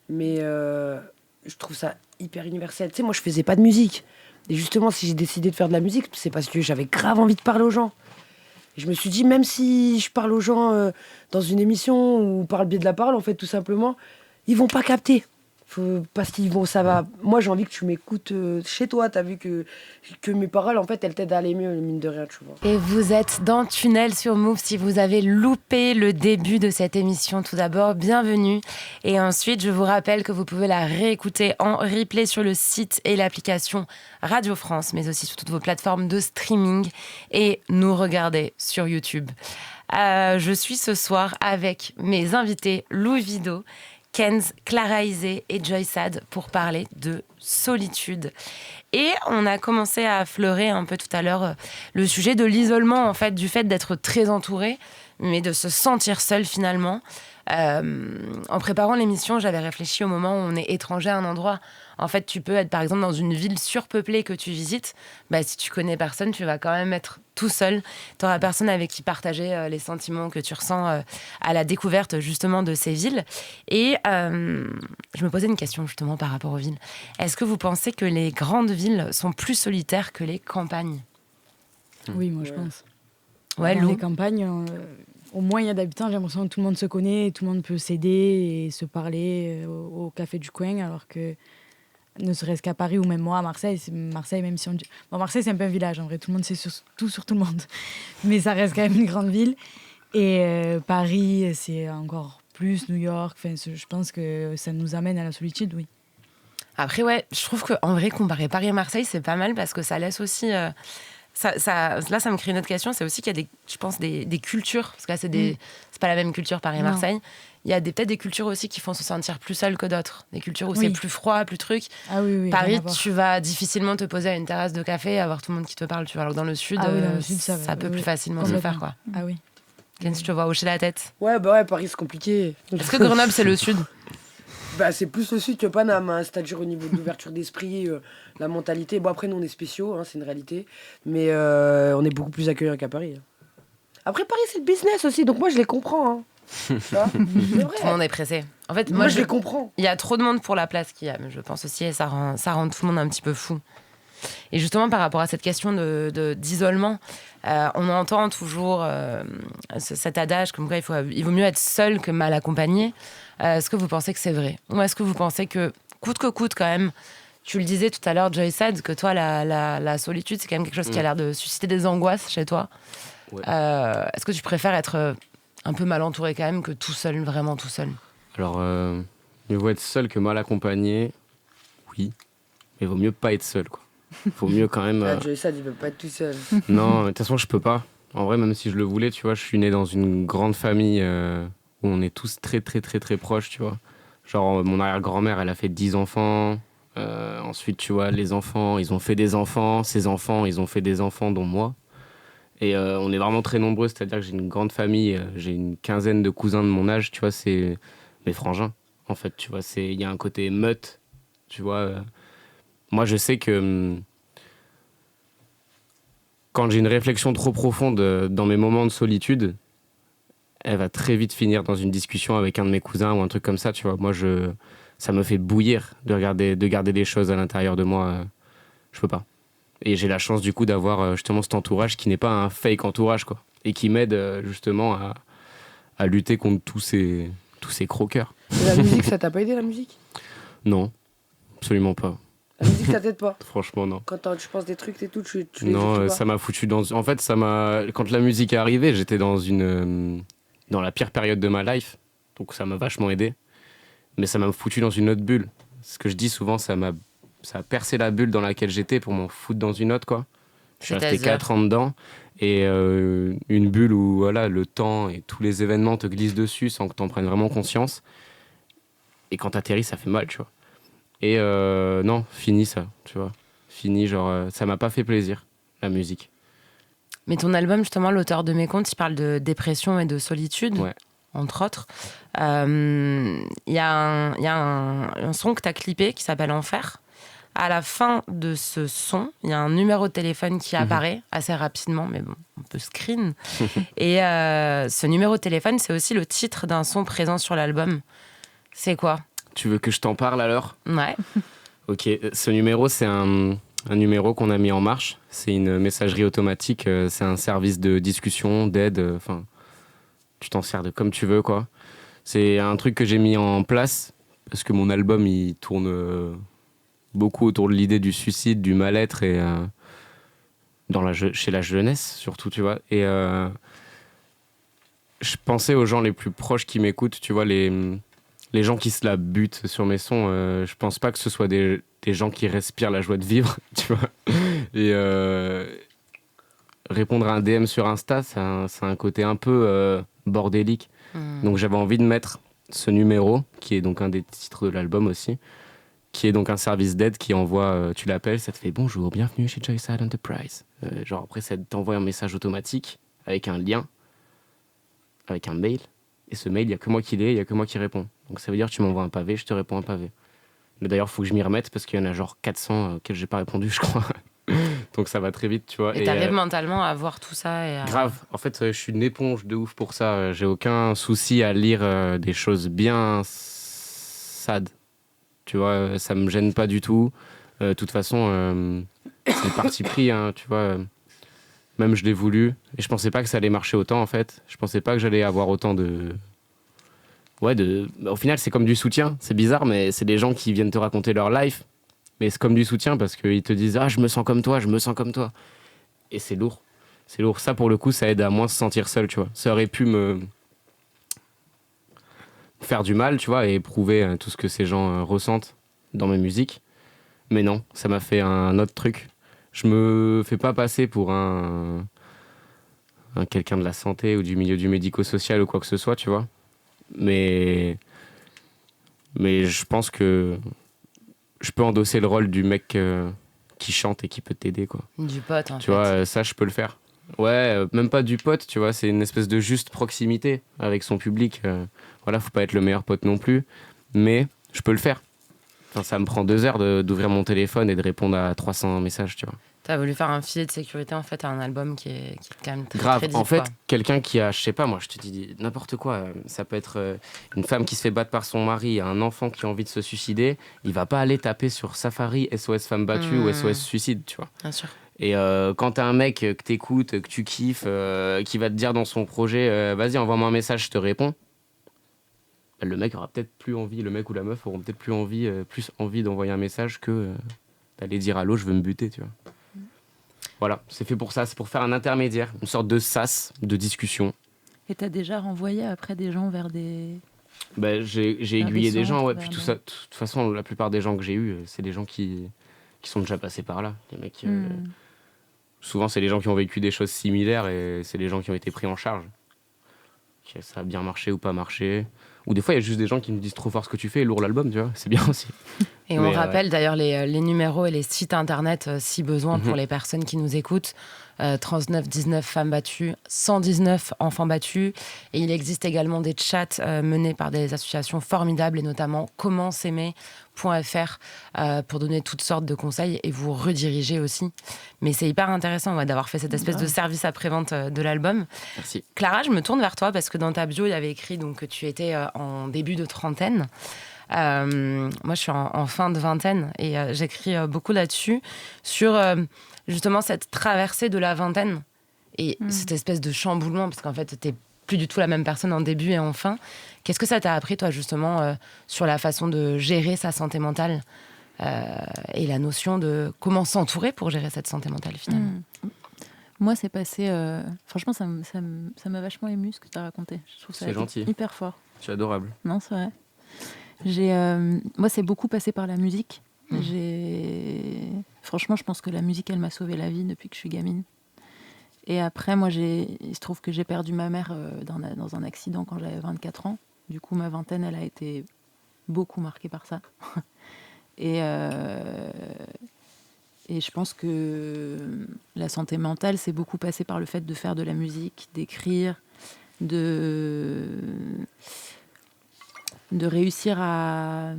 Mais je trouve ça hyper universel. Tu sais, moi je faisais pas de musique. Et justement, si j'ai décidé de faire de la musique, c'est parce que j'avais grave envie de parler aux gens. Et je me suis dit, même si je parle aux gens dans une émission ou par le biais de la parole, en fait, tout simplement, ils vont pas capter. Parce qu'ils vont, ça va. Moi, j'ai envie que tu m'écoutes chez toi. T'as vu que mes paroles, en fait, elles t'aident à aller mieux, mine de rien, tu vois. Et vous êtes dans Tunnel sur Move. Si vous avez loupé le début de cette émission, tout d'abord, bienvenue. Et ensuite, je vous rappelle que vous pouvez la réécouter en replay sur le site et l'application Radio France, mais aussi sur toutes vos plateformes de streaming et nous regarder sur YouTube. Je suis ce soir avec mes invités Lou Vido, Kenz, Clara Isé et Joy Sad pour parler de solitude. Et on a commencé à affleurer un peu tout à l'heure le sujet de l'isolement, en fait, du fait d'être très entouré, mais de se sentir seul finalement. En préparant l'émission, j'avais réfléchi au moment où on est étranger à un endroit. En fait, tu peux être par exemple dans une ville surpeuplée que tu visites. Bah, si tu connais personne, tu vas quand même être tout seul. Tu n'auras personne avec qui partager les sentiments que tu ressens à la découverte justement de ces villes. Et je me posais une question justement par rapport aux villes. Est-ce que vous pensez que les grandes villes sont plus solitaires que les campagnes ? Oui, moi je pense. Ouais, Dans Lou. les campagnes, au moins il y a d'habitants, j'ai l'impression que tout le monde se connaît, tout le monde peut s'aider et se parler au café du coin, alors que ne serait-ce qu'à Paris ou même moi à Marseille, Marseille même si on dit... Bon, Marseille c'est un peu un village en vrai, tout le monde sait tout sur tout le monde, mais ça reste quand même une grande ville. Et Paris c'est encore plus, New York, je pense que ça nous amène à la solitude, oui. Après, ouais, je trouve qu'en vrai, comparer Paris et Marseille, c'est pas mal parce que ça laisse aussi... là, ça me crée une autre question. C'est aussi qu'il y a, je pense, des cultures. Parce que là, c'est pas la même culture Paris et Marseille. Il y a peut-être des cultures aussi qui font se sentir plus seul que d'autres. Des cultures où c'est plus froid, plus truc. Ah oui, Paris, tu vas difficilement te poser à une terrasse de café et avoir tout le monde qui te parle. Tu vois. Alors que dans le sud, dans le sud ça peut plus facilement se faire, quoi. Ah oui. Ken, je te vois hocher la tête. Ouais, bah ouais, Paris, c'est compliqué. Est-ce que Grenoble, c'est le sud ? Bah, c'est plus le sud que Paname, hein. C'est-à-dire au niveau de l'ouverture d'esprit, la mentalité. Bon, après, nous, on est spéciaux, hein, c'est une réalité. Mais on est beaucoup plus accueillants qu'à Paris. Hein. Après, Paris, c'est le business aussi, donc moi, je les comprends. Hein. Tu vois, c'est vrai. Tout le monde est pressé. En fait, Moi, je les comprends. Il y a trop de monde pour la place qu'il y a, mais je pense aussi, et ça rend tout le monde un petit peu fou. Et justement, par rapport à cette question d'isolement, on entend toujours cet adage comme quoi il vaut mieux être seul que mal accompagné. Est-ce que vous pensez que c'est vrai ? Ou est-ce que vous pensez que, coûte que coûte quand même, tu le disais tout à l'heure, Joy Sad, que toi, la solitude, c'est quand même quelque chose qui a l'air de susciter des angoisses chez toi. Ouais. Est-ce que tu préfères être un peu mal entouré quand même que tout seul, vraiment tout seul ? Alors, mieux vaut être seul que mal accompagné, oui. Mais il vaut mieux pas être seul, quoi. Faut mieux quand même... Joy Sad, il veut pas être tout seul. Non, de toute façon, je peux pas. En vrai, même si je le voulais, tu vois, je suis né dans une grande famille où on est tous très, très, très, très proches, tu vois. Genre, mon arrière-grand-mère, elle a fait 10 enfants. Ensuite, tu vois, les enfants, ils ont fait des enfants. Ces enfants, ils ont fait des enfants, dont moi. Et on est vraiment très nombreux, c'est-à-dire que j'ai une grande famille. J'ai une quinzaine de cousins de mon âge, tu vois, c'est mes frangins, en fait, tu vois. Il y a un côté meute, tu vois. Moi, je sais que quand j'ai une réflexion trop profonde dans mes moments de solitude, elle va très vite finir dans une discussion avec un de mes cousins ou un truc comme ça, tu vois. Moi, ça me fait bouillir de garder des choses à l'intérieur de moi. Je peux pas. Et j'ai la chance, du coup, d'avoir justement cet entourage qui n'est pas un fake entourage, quoi. Et qui m'aide justement à lutter contre tous ces croqueurs. Et la musique, ça t'a pas aidé, la musique ? Non, absolument pas. La musique, ça t'aide pas ? Franchement, non. Quand tu penses des trucs et tout, tu les non, écoutes pas ? Ça m'a foutu dans... En fait, quand la musique est arrivée, j'étais dans la pire période de ma life. Donc ça m'a vachement aidé. Mais ça m'a foutu dans une autre bulle. Ce que je dis souvent, ça a percé la bulle dans laquelle j'étais pour m'en foutre dans une autre, quoi. Je suis resté 4 ans dedans. Et une bulle où voilà, le temps et tous les événements te glissent dessus sans que t'en prennes vraiment conscience. Et quand t'atterris, ça fait mal, tu vois. Et non, fini ça, tu vois. Fini, genre, ça m'a pas fait plaisir, la musique. Mais ton album, justement, L'auteur de mes contes, il parle de dépression et de solitude, ouais. Entre autres. Il y a un son que t'as clippé qui s'appelle Enfer. À la fin de ce son, il y a un numéro de téléphone qui apparaît assez rapidement, mais bon, on peut screen. Et ce numéro de téléphone, c'est aussi le titre d'un son présent sur l'album. C'est quoi ? Tu veux que je t'en parle alors ? Ouais. Ok, ce numéro, c'est un numéro qu'on a mis en marche. C'est une messagerie automatique, c'est un service de discussion, d'aide, enfin, tu t'en sers de comme tu veux, quoi. C'est un truc que j'ai mis en place parce que mon album, il tourne beaucoup autour de l'idée du suicide, du mal-être et chez la jeunesse, surtout, tu vois. Et je pensais aux gens les plus proches qui m'écoutent, tu vois, les gens qui se la butent sur mes sons, je pense pas que ce soit des gens qui respirent la joie de vivre, tu vois. Et répondre à un DM sur Insta, c'est un côté un peu bordélique. Donc j'avais envie de mettre ce numéro, qui est donc un des titres de l'album aussi, qui est donc un service d'aide qui envoie, tu l'appelles, ça te fait « Bonjour, bienvenue chez Joyside Enterprise ». Genre après, ça t'envoie un message automatique avec un lien, avec un mail. Et ce mail, il n'y a que moi qui l'ai, il n'y a que moi qui réponds. Donc ça veut dire que tu m'envoies un pavé, je te réponds un pavé. Mais d'ailleurs, il faut que je m'y remette parce qu'il y en a genre 400 auxquels je n'ai pas répondu, je crois. Donc ça va très vite, tu vois. Et t'arrives mentalement à voir tout ça et à... Grave. En fait, je suis une éponge de ouf pour ça. J'ai aucun souci à lire des choses bien sad. Tu vois, ça me gêne pas du tout. De toute façon, c'est le parti pris, hein, tu vois. Même je l'ai voulu. Et je pensais pas que ça allait marcher autant, en fait. Je pensais pas que j'allais avoir autant de... Au final, c'est comme du soutien. C'est bizarre, mais c'est des gens qui viennent te raconter leur life. Mais c'est comme du soutien parce qu'ils te disent « Ah, je me sens comme toi, je me sens comme toi. » Et c'est lourd. C'est lourd. Ça, pour le coup, ça aide à moins se sentir seul, tu vois. Ça aurait pu me faire du mal, tu vois, et éprouver tout ce que ces gens ressentent dans mes musiques. Mais non, ça m'a fait un autre truc. Je me fais pas passer pour un quelqu'un de la santé ou du milieu du médico-social ou quoi que ce soit, tu vois. Mais je pense que je peux endosser le rôle du mec qui chante et qui peut t'aider, quoi. Du pote, en fait. Tu vois, ça, je peux le faire. Ouais, même pas du pote, tu vois, c'est une espèce de juste proximité avec son public. Voilà, faut pas être le meilleur pote non plus, mais je peux le faire. Enfin, ça me prend 2 heures d'ouvrir mon téléphone et de répondre à 300 messages, tu vois. T'as voulu faire un filet de sécurité en fait à un album qui est quand même très Grave, très deep, en fait, quoi. quelqu'un qui a, je sais pas, moi je te dis n'importe quoi, ça peut être une femme qui se fait battre par son mari, un enfant qui a envie de se suicider, il va pas aller taper sur Safari SOS femme battue ou SOS suicide, tu vois. Bien sûr. Et quand t'as un mec que t'écoutes, que tu kiffes, qui va te dire dans son projet vas-y envoie-moi un message, je te réponds, bah, le mec aura peut-être plus envie, le mec ou la meuf auront peut-être plus envie d'envoyer un message que d'aller dire à l'autre je veux me buter, tu vois. Voilà, c'est fait pour ça, c'est pour faire un intermédiaire, une sorte de sas, de discussion. Et t'as déjà renvoyé après des gens vers des... Bah, j'ai Vers aiguillé des des gens, centres, ouais. vers Puis tout des- ça, de toute façon, la plupart des gens que j'ai eus, c'est des gens qui sont déjà passés par là. Les mecs, souvent, c'est les gens qui ont vécu des choses similaires et c'est les gens qui ont été pris en charge. Que ça a bien marché ou pas marché. Ou des fois, il y a juste des gens qui me disent trop fort ce que tu fais, lourd l'album, tu vois. C'est bien aussi. Et on rappelle d'ailleurs les numéros et les sites internet si besoin pour les personnes qui nous écoutent. 3919 femmes battues, 119 enfants battus. Et il existe également des chats menés par des associations formidables et notamment commentsaimer.fr pour donner toutes sortes de conseils et vous rediriger aussi. Mais c'est hyper intéressant d'avoir fait cette espèce de service après-vente de l'album. Merci. Clara, je me tourne vers toi parce que dans ta bio, il y avait écrit donc, que tu étais en début de trentaine. Moi, je suis en fin de vingtaine et j'écris beaucoup là-dessus, sur justement cette traversée de la vingtaine et cette espèce de chamboulement, parce qu'en fait, t'es plus du tout la même personne en début et en fin. Qu'est-ce que ça t'a appris, toi, justement, sur la façon de gérer sa santé mentale et la notion de comment s'entourer pour gérer cette santé mentale, finalement? Moi, c'est passé... Franchement, ça m'a vachement ému ce que tu as raconté. Je trouve ça C'est gentil. hyper fort. Tu es adorable. Non, c'est vrai. Moi, c'est beaucoup passé par la musique. Franchement, je pense que la musique, elle m'a sauvé la vie depuis que je suis gamine. Et après, moi, il se trouve que j'ai perdu ma mère dans un accident quand j'avais 24 ans. Du coup, ma vingtaine, elle a été beaucoup marquée par ça. Et je pense que la santé mentale, c'est beaucoup passé par le fait de faire de la musique, d'écrire, de réussir à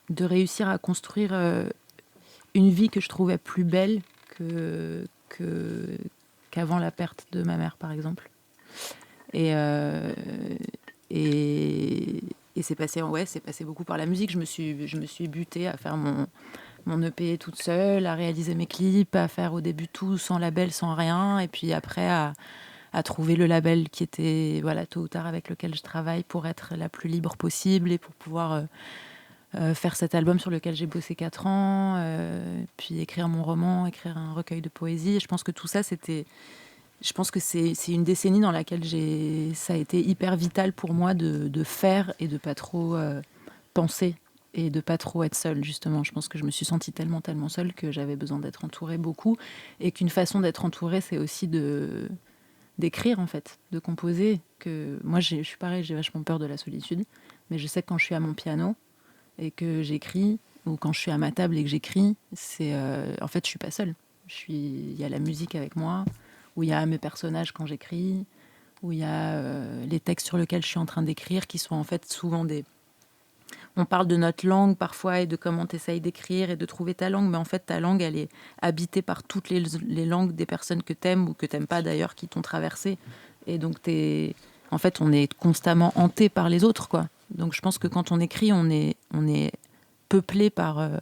de réussir à construire une vie que je trouvais plus belle qu'avant la perte de ma mère, par exemple. Et c'est passé beaucoup par la musique. Je me suis butée à faire mon EP toute seule, à réaliser mes clips, à faire au début tout sans label, sans rien, et puis après à trouver le label qui était tôt ou tard avec lequel je travaille pour être la plus libre possible et pour pouvoir faire cet album sur lequel j'ai bossé 4 ans, puis écrire mon roman, écrire un recueil de poésie. Et je pense que tout ça, je pense que c'est une décennie dans laquelle ça a été hyper vital pour moi de faire et de pas trop penser et de pas trop être seule, justement. Je pense que je me suis sentie tellement seule que j'avais besoin d'être entourée beaucoup, et qu'une façon d'être entourée, c'est aussi d'écrire, en fait, de composer. Que moi, je suis pareil, j'ai vachement peur de la solitude, mais je sais que quand je suis à mon piano et que j'écris, ou quand je suis à ma table et que j'écris, en fait, je suis pas seule. Il y a la musique avec moi, où il y a mes personnages quand j'écris, où il y a les textes sur lesquels je suis en train d'écrire, qui sont en fait souvent on parle de notre langue parfois et de comment tu essayes d'écrire et de trouver ta langue, mais en fait ta langue, elle est habitée par toutes les langues des personnes que t'aimes ou que t'aimes pas d'ailleurs, qui t'ont traversé. Et donc en fait on est constamment hanté par les autres, quoi. Donc je pense que quand on écrit, on est peuplé par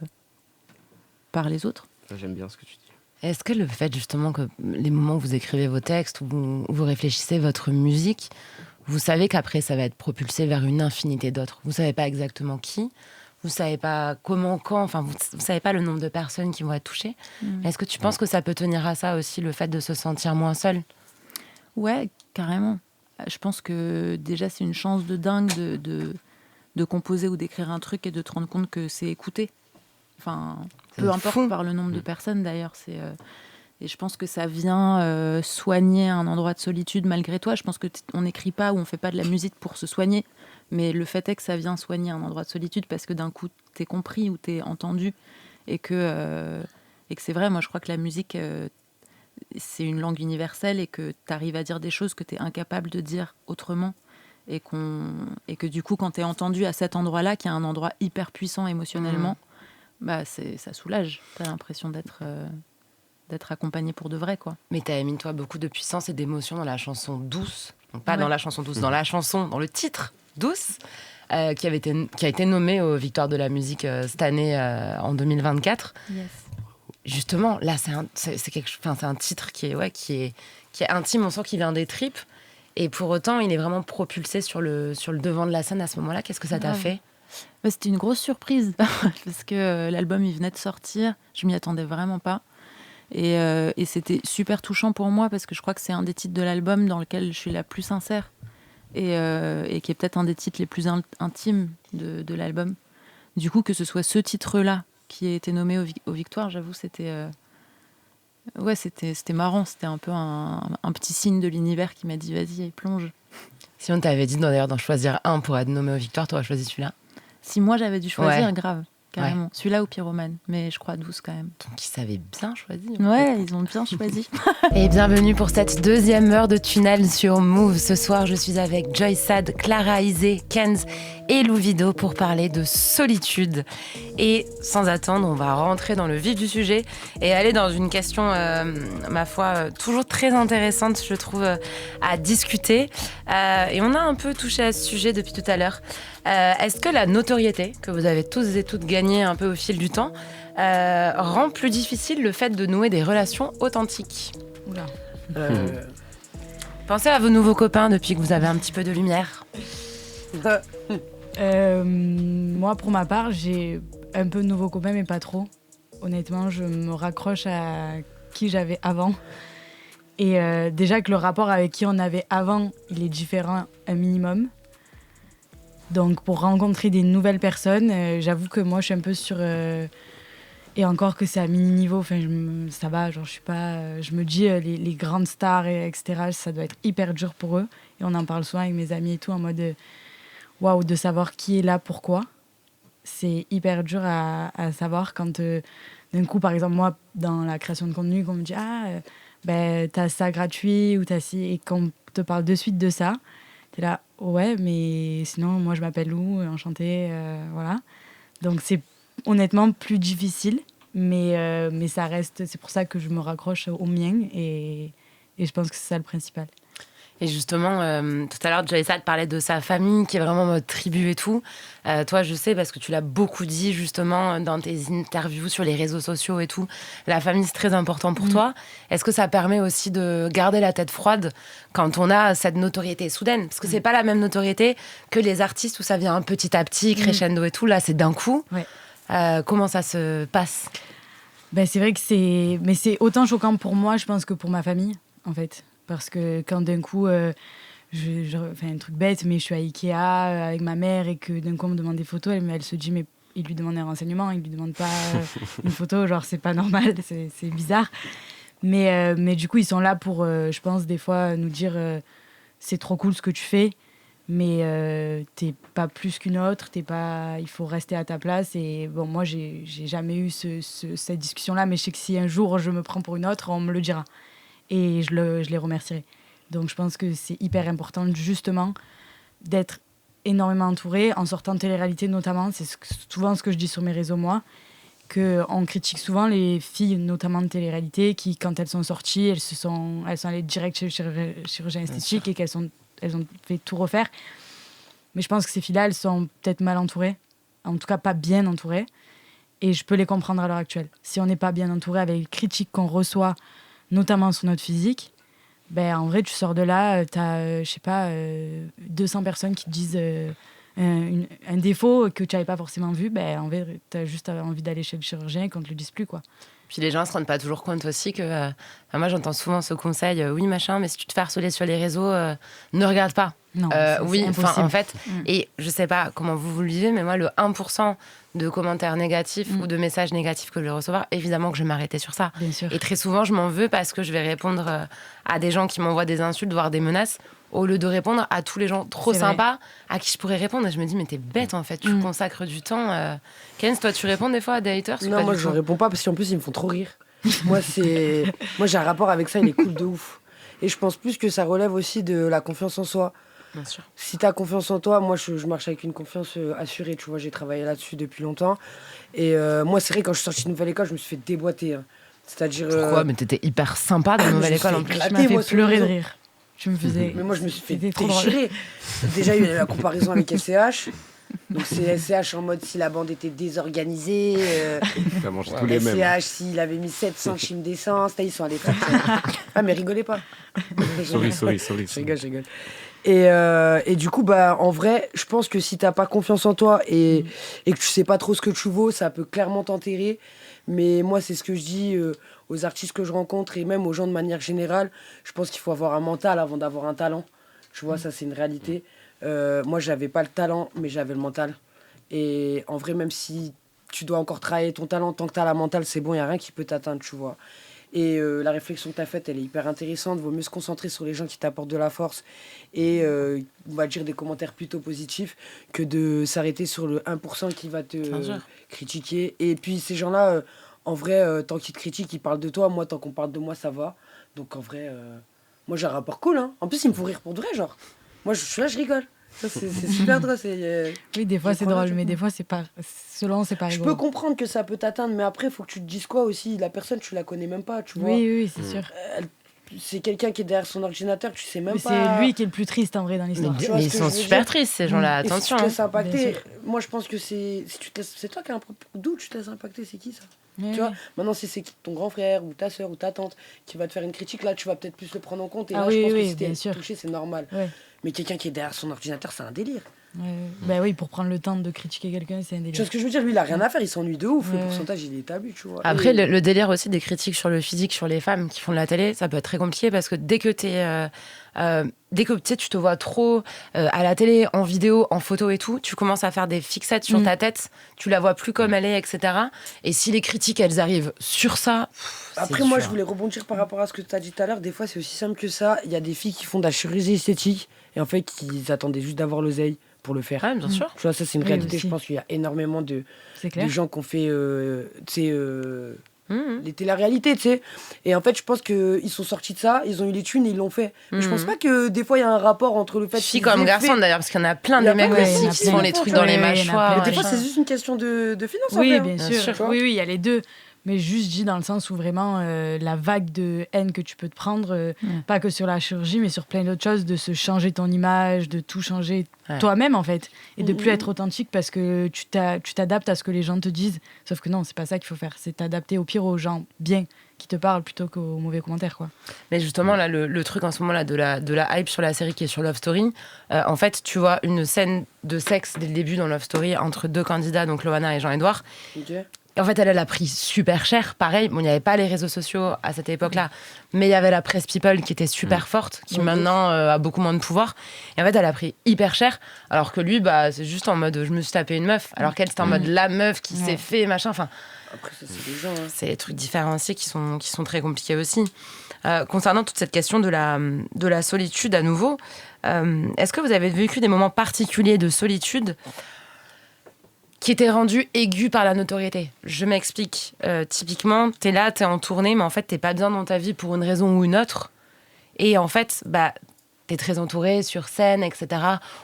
les autres. J'aime bien ce que tu dis. Est-ce que le fait justement que les moments où vous écrivez vos textes, où vous réfléchissez votre musique, vous savez qu'après ça va être propulsé vers une infinité d'autres. Vous savez pas exactement qui, vous savez pas comment, quand, enfin vous savez pas le nombre de personnes qui vont être touchées. Est-ce que tu penses que ça peut tenir à ça aussi, le fait de se sentir moins seul? Ouais, carrément. Je pense que déjà c'est une chance de dingue de composer ou d'écrire un truc et de te rendre compte que c'est écouté. Enfin, peu importe par le nombre de personnes d'ailleurs. Et je pense que ça vient soigner un endroit de solitude malgré toi. Je pense qu'on n'écrit pas ou on fait pas de la musique pour se soigner. Mais le fait est que ça vient soigner un endroit de solitude parce que d'un coup, t'es compris ou t'es entendu. Et que c'est vrai, moi je crois que la musique, c'est une langue universelle et que t'arrives à dire des choses que t'es incapable de dire autrement. Et que du coup, quand t'es entendu à cet endroit-là, qui est un endroit hyper puissant émotionnellement, ça soulage. T'as l'impression d'être accompagné pour de vrai, quoi. Mais t'as mis, toi, beaucoup de puissance et d'émotion dans la chanson Douce. Donc pas dans la chanson Douce, dans la chanson, dans le titre Douce, qui a été nommée aux Victoires de la musique cette année, en 2024. Yes. Justement, là, c'est un titre qui est intime, on sent qu'il vient des tripes. Et pour autant, il est vraiment propulsé sur le devant de la scène à ce moment-là. Qu'est-ce que ça t'a fait ? C'était une grosse surprise, parce que l'album, il venait de sortir. Je m'y attendais vraiment pas. Et c'était super touchant pour moi, parce que je crois que c'est un des titres de l'album dans lequel je suis la plus sincère. Et qui est peut-être un des titres les plus intimes de l'album. Du coup, que ce soit ce titre-là qui a été nommé aux Victoires, j'avoue, c'était marrant. C'était un peu un petit signe de l'univers qui m'a dit « Vas-y, plonge ». Si on t'avait dit d'ailleurs d'en choisir un pour être nommé aux Victoires, t'aurais choisi celui-là ? Si moi j'avais dû choisir, grave, carrément. Ouais. Celui-là ou Pyromane, mais je crois Douce quand même. Donc ils savaient bien choisir. Ouais, ils ont bien choisi. Et bienvenue pour cette deuxième heure de Tunnel sur Move. Ce soir, je suis avec Joy Sad, Clara Isé, Kenz et Lou Vido pour parler de solitude. Et sans attendre, on va rentrer dans le vif du sujet et aller dans une question, ma foi, toujours très intéressante, je trouve, à discuter. Et on a un peu touché à ce sujet depuis tout à l'heure. Est-ce que la notoriété que vous avez tous et toutes gagnée un peu au fil du temps rend plus difficile le fait de nouer des relations authentiques ? Oula. Pensez à vos nouveaux copains depuis que vous avez un petit peu de lumière. Moi, pour ma part, j'ai un peu de nouveaux copains, mais pas trop. Honnêtement, je me raccroche à qui j'avais avant. Et déjà que le rapport avec qui on avait avant, il est différent un minimum. Donc pour rencontrer des nouvelles personnes, j'avoue que moi je suis un peu sur... et encore que c'est à mini-niveau, ça va, genre, je suis pas... je me dis, les grandes stars, etc., ça doit être hyper dur pour eux. Et on en parle souvent avec mes amis et tout, en mode... waouh, de savoir qui est là, pourquoi. C'est hyper dur à savoir quand, d'un coup, par exemple, moi, dans la création de contenu, qu'on me dit « Ah, t'as ça gratuit » ou t'as ci, et qu'on te parle de suite de ça, t'es là « Ouais, mais sinon, moi, je m'appelle Lou, enchantée, voilà. » Donc, c'est honnêtement plus difficile, mais ça reste. C'est pour ça que je me raccroche au mien et je pense que c'est ça le principal. Et justement, tout à l'heure, Joyce te parlait de sa famille qui est vraiment en mode tribu et tout. Toi, je sais, parce que tu l'as beaucoup dit justement dans tes interviews sur les réseaux sociaux et tout, la famille, c'est très important pour toi. Est-ce que ça permet aussi de garder la tête froide quand on a cette notoriété soudaine ? Parce que c'est pas la même notoriété que les artistes où ça vient petit à petit, crescendo et tout. Là, c'est d'un coup. Ouais. Comment ça se passe ? C'est vrai que c'est autant choquant pour moi, je pense, que pour ma famille, en fait. Parce que quand d'un coup, enfin, un truc bête, mais je suis à Ikea avec ma mère et que d'un coup on me demande des photos, elle se dit mais il lui demande un renseignement, il lui demande pas une photo, genre c'est pas normal, c'est bizarre. Mais du coup ils sont là pour, je pense des fois nous dire c'est trop cool ce que tu fais, mais t'es pas plus qu'une autre, il faut rester à ta place. Et bon, moi j'ai jamais eu cette discussion-là, mais je sais que si un jour je me prends pour une autre, on me le dira. Et je les remercierai. Donc je pense que c'est hyper important justement d'être énormément entouré, en sortant de télé-réalité notamment. C'est souvent ce que je dis sur mes réseaux, moi, qu'on critique souvent les filles, notamment de télé-réalité, qui, quand elles sont sorties, elles sont allées direct chez le chirurgien esthétique et elles ont fait tout refaire. Mais je pense que ces filles-là, elles sont peut-être mal entourées, en tout cas pas bien entourées. Et je peux les comprendre à l'heure actuelle. Si on n'est pas bien entouré avec les critiques qu'on reçoit, notamment sur notre physique, en vrai, tu sors de là, tu as, 200 personnes qui te disent un défaut que tu n'avais pas forcément vu. En vrai, tu as juste envie d'aller chez le chirurgien et qu'on ne te le dise plus, quoi. Puis les gens ne se rendent pas toujours compte aussi que... moi, j'entends souvent ce conseil, oui, machin, mais si tu te fais harceler sur les réseaux, ne regarde pas. Non, oui, c'est impossible. En fait, et je sais pas comment vous le vivez, mais moi, le 1% de commentaires négatifs ou de messages négatifs que je vais recevoir, évidemment que je vais m'arrêter sur ça. Bien sûr. Et très souvent, je m'en veux parce que je vais répondre à des gens qui m'envoient des insultes, voire des menaces, au lieu de répondre à tous les gens trop sympas à qui je pourrais répondre. Et je me dis, mais t'es bête, en fait, tu consacres du temps. Kenz, toi, tu réponds des fois à des haters? Non, moi, je réponds pas parce qu'en plus, ils me font trop rire. Moi, j'ai un rapport avec ça, il est cool de ouf. Et je pense plus que ça relève aussi de la confiance en soi. Bien sûr. Si t'as confiance en toi, moi je marche avec une confiance assurée, tu vois, j'ai travaillé là-dessus depuis longtemps. Et moi, c'est vrai, quand je suis sortie de nouvelle école, je me suis fait déboîter. Hein. C'est-à-dire. Pourquoi? Mais t'étais hyper sympa dans la nouvelle école en plus. Tu m'as fait pleurer de rire. Tu me faisais. Mais moi, je me suis fait déchirer. Déjà, il y a eu la comparaison avec SCH. Donc, c'est SCH en mode si la bande était désorganisée. Ça mange tous les mêmes. SCH, s'il avait mis 7 centimes d'essence. Ils sont allés faire ça. Ah, mais rigolez pas. Sorry. Je rigole. Et du coup, en vrai, je pense que si t'as pas confiance en toi et que tu sais pas trop ce que tu vaux, ça peut clairement t'enterrer. Mais moi, c'est ce que je dis aux artistes que je rencontre et même aux gens de manière générale. Je pense qu'il faut avoir un mental avant d'avoir un talent. Tu vois, ça, c'est une réalité. Moi, j'avais pas le talent, mais j'avais le mental. Et en vrai, même si tu dois encore travailler ton talent, tant que t'as la mentale, c'est bon, il n'y a rien qui peut t'atteindre, tu vois. Et la réflexion que tu as faite, elle est hyper intéressante. Vaut mieux se concentrer sur les gens qui t'apportent de la force et, on va dire, des commentaires plutôt positifs que de s'arrêter sur le 1% qui va te critiquer. Et puis, ces gens-là, en vrai, tant qu'ils te critiquent, ils parlent de toi. Moi, tant qu'on parle de moi, ça va. Donc, en vrai, moi, j'ai un rapport cool. Hein. En plus, ils me font rire pour de vrai, genre. Moi, je suis là, je rigole. Ça, c'est super drôle. Oui, des fois, c'est drôle, mais des fois, c'est pas rigolo. Je peux comprendre que ça peut t'atteindre, mais après, il faut que tu te dises quoi aussi. La personne, tu la connais même pas, tu vois. Oui, c'est sûr. C'est quelqu'un qui est derrière son ordinateur, tu sais même mais pas. C'est lui qui est le plus triste en vrai dans l'histoire. Mais ils sont super tristes, ces gens-là, attention. Et si tu te laisses impacter, moi je pense que c'est toi qui as un problème. D'où tu te laisses impacter, c'est qui ça? Tu vois, maintenant si c'est ton grand frère ou ta soeur ou ta tante qui va te faire une critique, là tu vas peut-être plus le prendre en compte. Et là je pense que si t'es touché, c'est normal. Ouais. Mais quelqu'un qui est derrière son ordinateur, c'est un délire. Oui, pour prendre le temps de critiquer quelqu'un, c'est un délire. Tu vois ce que je veux dire? Lui, il a rien à faire, il s'ennuie de ouf. Le pourcentage, il est établi, tu vois. Après, le délire aussi des critiques sur le physique, sur les femmes qui font de la télé, ça peut être très compliqué parce que dès que tu te vois trop à la télé, en vidéo, en photo et tout, tu commences à faire des fixettes sur ta tête, tu la vois plus comme elle est, etc. Et si les critiques, elles arrivent sur ça, après, moi, je voulais rebondir par rapport à ce que tu as dit tout à l'heure. Des fois, c'est aussi simple que ça. Il y a des filles qui font de la chirurgie esthétique et en fait, qui attendaient juste d'avoir l'oseille pour le faire. Ouais, bien sûr. Tu vois, ça, c'est une réalité. Aussi. Je pense qu'il y a énormément de gens qui ont fait les téléréalités, tu sais. Et en fait, je pense qu'ils sont sortis de ça, ils ont eu les thunes et ils l'ont fait. Mais je pense pas que des fois, il y a un rapport entre le fait Filles qu'ils comme aient garçons fait- d'ailleurs, parce qu'il y en a plein Il y a des mecs plein, ouais, il y aussi en a qui plein. font les trucs Ouais, dans les il y en a mâchoires. plein. Mais des fois, machin. c'est juste une question de finance, en Oui, vrai, bien hein. sûr. sûr. Oui, il y a les deux. Mais juste, je dis dans le sens où vraiment la vague de haine que tu peux te prendre, pas que sur la chirurgie, mais sur plein d'autres choses, de se changer ton image, de tout changer Ouais. toi-même en fait, et de plus être authentique parce que tu t'adaptes à ce que les gens te disent. Sauf que non, c'est pas ça qu'il faut faire. C'est t'adapter au pire aux gens bien qui te parlent plutôt qu'aux mauvais commentaires, quoi. Mais justement, là, le truc en ce moment là de la hype sur la série qui est sur Love Story, en fait, tu vois une scène de sexe dès le début dans Love Story entre deux candidats, donc Loana et Jean-Edouard. Ok. En fait, elle a pris super cher. Pareil, bon, il n'y avait pas les réseaux sociaux à cette époque-là, mais il y avait la presse people qui était super forte, qui maintenant a beaucoup moins de pouvoir. Et en fait, elle a pris hyper cher, alors que lui, bah, c'est juste en mode je me suis tapé une meuf, alors qu'elle, c'était en mode la meuf qui s'est fait, machin. Enfin, Après, ça, c'est des gens, hein. c'est des trucs différenciés qui sont très compliqués aussi. Concernant toute cette question de la solitude à nouveau, est-ce que vous avez vécu des moments particuliers de solitude qui étaient rendus aigus par la notoriété? Je m'explique. Typiquement, t'es là, t'es en tournée, mais en fait, t'es pas bien dans ta vie pour une raison ou une autre. Et en fait, bah, t'es très entouré sur scène, etc.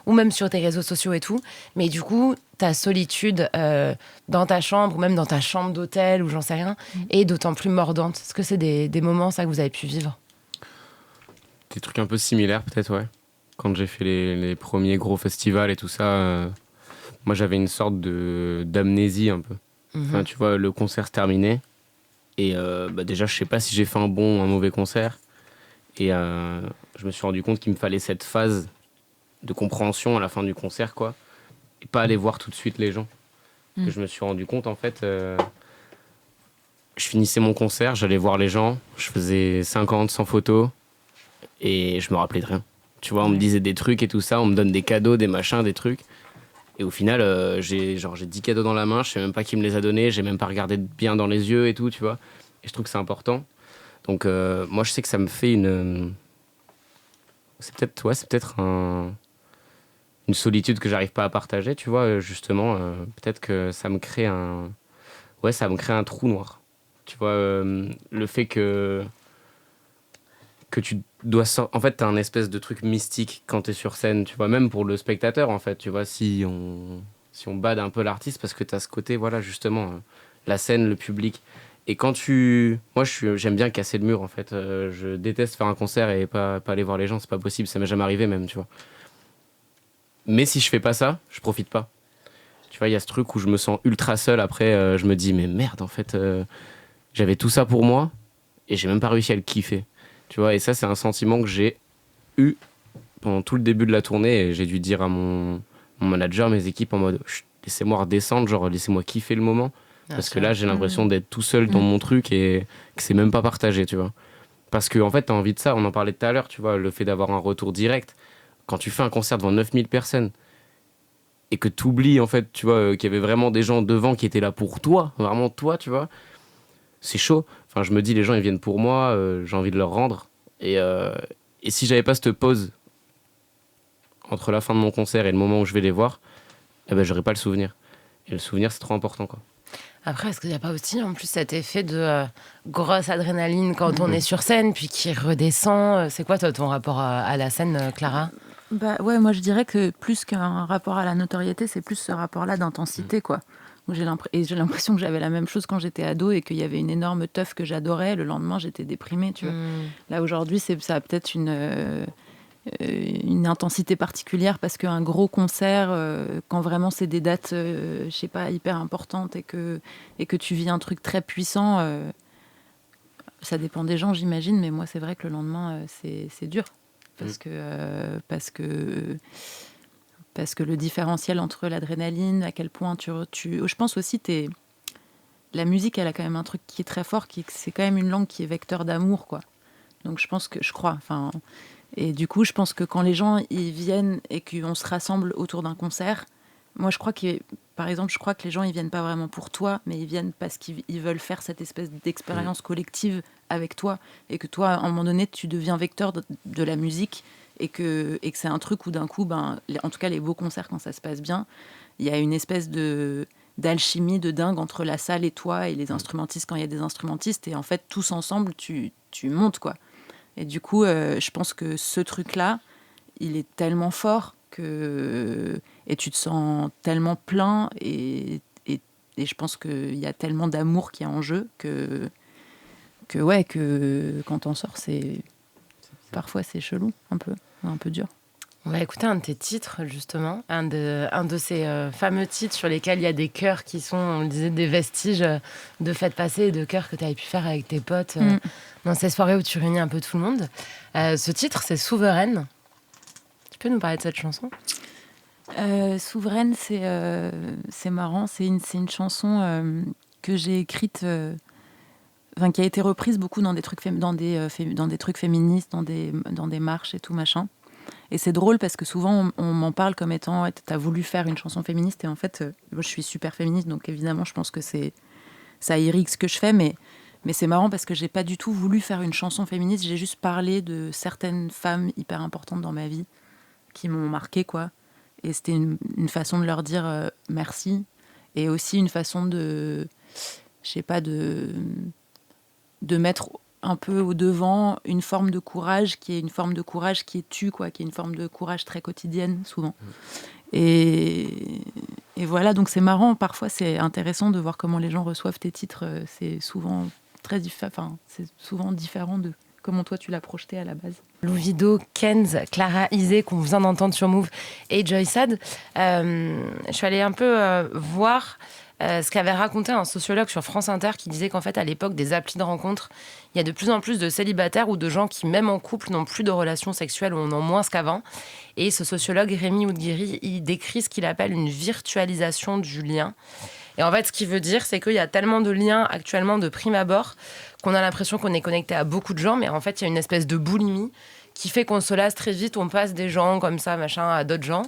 Ou même sur tes réseaux sociaux et tout. Mais du coup, ta solitude dans ta chambre, ou même dans ta chambre d'hôtel, ou j'en sais rien, est d'autant plus mordante. Est-ce que c'est des moments, ça, que vous avez pu vivre? Des trucs un peu similaires, peut-être, ouais. Quand j'ai fait les premiers gros festivals et tout ça, moi, j'avais une sorte d'amnésie un peu. Enfin, tu vois, le concert se terminait. Et bah, déjà, je sais pas si j'ai fait un bon ou un mauvais concert. Et je me suis rendu compte qu'il me fallait cette phase de compréhension à la fin du concert, quoi. Et pas aller voir tout de suite les gens. Et je me suis rendu compte, en fait, je finissais mon concert, j'allais voir les gens, je faisais 50, 100 photos, et je me rappelais de rien. Tu vois, on me disait des trucs et tout ça, on me donne des cadeaux, des machins, des trucs. Et au final, j'ai 10 cadeaux dans la main, je sais même pas qui me les a donnés, j'ai même pas regardé bien dans les yeux et tout, tu vois. Et je trouve que c'est important. Donc, moi, je sais que ça me fait c'est peut-être une solitude que j'arrive pas à partager, tu vois, justement. Peut-être que ça me crée un trou noir. Tu vois, le fait que tu dois en fait, t'as un espèce de truc mystique quand t'es sur scène, tu vois, même pour le spectateur, en fait, tu vois, si on bade un peu l'artiste, parce que t'as ce côté, voilà, justement, la scène, le public. Et moi, j'aime bien casser le mur, en fait. Je déteste faire un concert et pas aller voir les gens, c'est pas possible, ça m'est jamais arrivé même, tu vois. Mais si je fais pas ça, je profite pas. Tu vois, il y a ce truc où je me sens ultra seul, après, je me dis, mais merde, en fait, j'avais tout ça pour moi, et j'ai même pas réussi à le kiffer. Tu vois, et ça, c'est un sentiment que j'ai eu pendant tout le début de la tournée, et j'ai dû dire à mon manager, mes équipes, en mode, laissez-moi redescendre, genre, laissez-moi kiffer le moment. Parce que là, j'ai l'impression d'être tout seul dans mon truc et que c'est même pas partagé, tu vois. Parce que, en fait, t'as envie de ça, on en parlait tout à l'heure, tu vois, le fait d'avoir un retour direct. Quand tu fais un concert devant 9000 personnes et que t'oublies, en fait, tu vois, qu'il y avait vraiment des gens devant qui étaient là pour toi, vraiment toi, tu vois, c'est chaud. Enfin, je me dis, les gens, ils viennent pour moi, j'ai envie de leur rendre. Et si j'avais pas cette pause entre la fin de mon concert et le moment où je vais les voir, eh ben, j'aurais pas le souvenir. Et le souvenir, c'est trop important, quoi. Après, est-ce qu'il n'y a pas aussi en plus cet effet de grosse adrénaline quand on est sur scène, puis qui redescend? C'est quoi toi, ton rapport à la scène, Clara? Bah ouais, moi je dirais que plus qu'un rapport à la notoriété, c'est plus ce rapport-là d'intensité, quoi. Où j'ai l'impression que j'avais la même chose quand j'étais ado et qu'il y avait une énorme teuf que j'adorais. Le lendemain, j'étais déprimée, tu vois. Là, aujourd'hui, ça a peut-être une intensité particulière parce qu'un gros concert, quand vraiment c'est des dates, je sais pas, hyper importantes et que tu vis un truc très puissant, ça dépend des gens, j'imagine, mais moi, c'est vrai que le lendemain, c'est dur. Parce que le différentiel entre l'adrénaline, à quel point je pense aussi, la musique, elle a quand même un truc qui est très fort, c'est quand même une langue qui est vecteur d'amour, quoi. Donc je crois, et du coup, je pense que quand les gens ils viennent et qu'on se rassemble autour d'un concert, moi, par exemple, je crois que les gens ils viennent pas vraiment pour toi, mais ils viennent parce qu'ils veulent faire cette espèce d'expérience collective avec toi, et que toi, à un moment donné, tu deviens vecteur de la musique, et que c'est un truc où d'un coup, en tout cas les beaux concerts, quand ça se passe bien, il y a une espèce d'alchimie de dingue entre la salle et toi et les instrumentistes quand il y a des instrumentistes. Et en fait, tous ensemble, tu montes, quoi. Et du coup, je pense que ce truc-là, il est tellement fort et tu te sens tellement plein et je pense qu'il y a tellement d'amour qui est en jeu que quand on sort, parfois c'est chelou, un peu dur. On va écouter un de tes titres, justement, un de ces fameux titres sur lesquels il y a des chœurs qui sont, on le disait, des vestiges de fêtes passées et de chœurs que tu avais pu faire avec tes potes dans ces soirées où tu réunis un peu tout le monde. Ce titre, c'est Souveraine. Tu peux nous parler de cette chanson ? Souveraine, c'est marrant, c'est une chanson que j'ai écrite, qui a été reprise beaucoup dans des trucs, dans des trucs féministes, dans des marches et tout machin. Et c'est drôle parce que souvent on m'en parle comme étant t'as voulu faire une chanson féministe et en fait moi, je suis super féministe donc évidemment je pense que ça irrigue ce que je fais mais c'est marrant parce que j'ai pas du tout voulu faire une chanson féministe, j'ai juste parlé de certaines femmes hyper importantes dans ma vie qui m'ont marqué quoi et c'était une façon de leur dire merci et aussi une façon de mettre un peu au devant une forme de courage qui est tue quoi, qui est une forme de courage très quotidienne souvent. Et voilà, donc c'est marrant, parfois c'est intéressant de voir comment les gens reçoivent tes titres, c'est souvent c'est souvent différent de comment toi tu l'as projeté à la base. Louvido, Kenz, Clara Isé, qu'on vient d'entendre sur Move, et Joy Sad. Je suis allée un peu voir ce qu'avait raconté un sociologue sur France Inter qui disait qu'en fait, à l'époque des applis de rencontres, il y a de plus en plus de célibataires ou de gens qui, même en couple, n'ont plus de relations sexuelles ou en ont moins qu'avant. Et ce sociologue, Rémi Oudguiri, il décrit ce qu'il appelle une virtualisation du lien. Et en fait, ce qu'il veut dire, c'est qu'il y a tellement de liens actuellement de prime abord qu'on a l'impression qu'on est connecté à beaucoup de gens, mais en fait, il y a une espèce de boulimie qui fait qu'on se lasse très vite, on passe des gens comme ça, machin, à d'autres gens,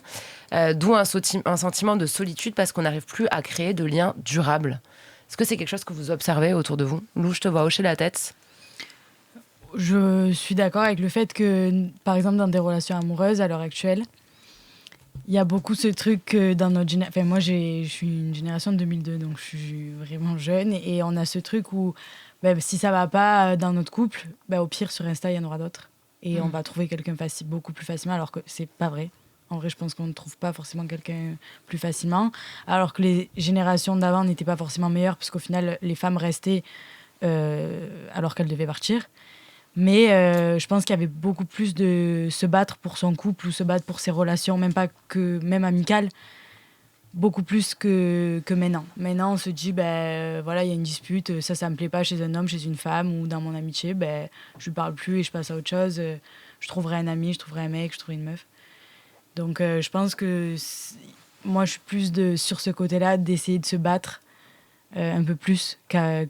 d'où un sentiment de solitude parce qu'on n'arrive plus à créer de liens durables. Est-ce que c'est quelque chose que vous observez autour de vous ? Lou, je te vois hocher la tête. Je suis d'accord avec le fait que, par exemple, dans des relations amoureuses, à l'heure actuelle, il y a beaucoup ce truc que dans notre génération... Enfin, moi, je suis une génération de 2002, donc je suis vraiment jeune. Et on a ce truc où, si ça ne va pas dans notre couple, au pire, sur Insta, il y en aura d'autres. Et on va trouver quelqu'un beaucoup plus facilement, alors que c'est pas vrai. En vrai, je pense qu'on ne trouve pas forcément quelqu'un plus facilement. Alors que les générations d'avant n'étaient pas forcément meilleures, parce qu'au final, les femmes restaient alors qu'elles devaient partir. Mais je pense qu'il y avait beaucoup plus de se battre pour son couple ou se battre pour ses relations, même amicales, beaucoup plus que maintenant. Maintenant, on se dit, voilà, il y a une dispute, ça me plaît pas chez un homme, chez une femme ou dans mon amitié, je lui parle plus et je passe à autre chose. Je trouverai un ami, je trouverai un mec, je trouverai une meuf. Donc je pense que moi, je suis plus sur ce côté-là d'essayer de se battre un peu plus que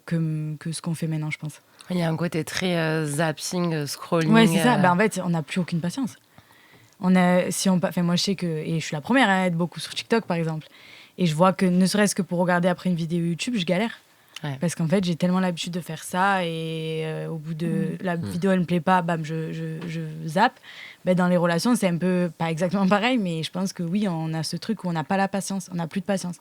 ce qu'on fait maintenant, je pense. Il y a un côté très zapping, scrolling. Ouais, c'est ça. En fait, on n'a plus aucune patience. Moi, je sais que... Et je suis la première à être beaucoup sur TikTok, par exemple. Et je vois que, ne serait-ce que pour regarder après une vidéo YouTube, je galère. Ouais. Parce qu'en fait, j'ai tellement l'habitude de faire ça. Et au bout de... La vidéo, elle ne me plaît pas, je zappe. Dans les relations, c'est un peu... Pas exactement pareil, mais je pense que oui, on a ce truc où on n'a pas la patience. On n'a plus de patience.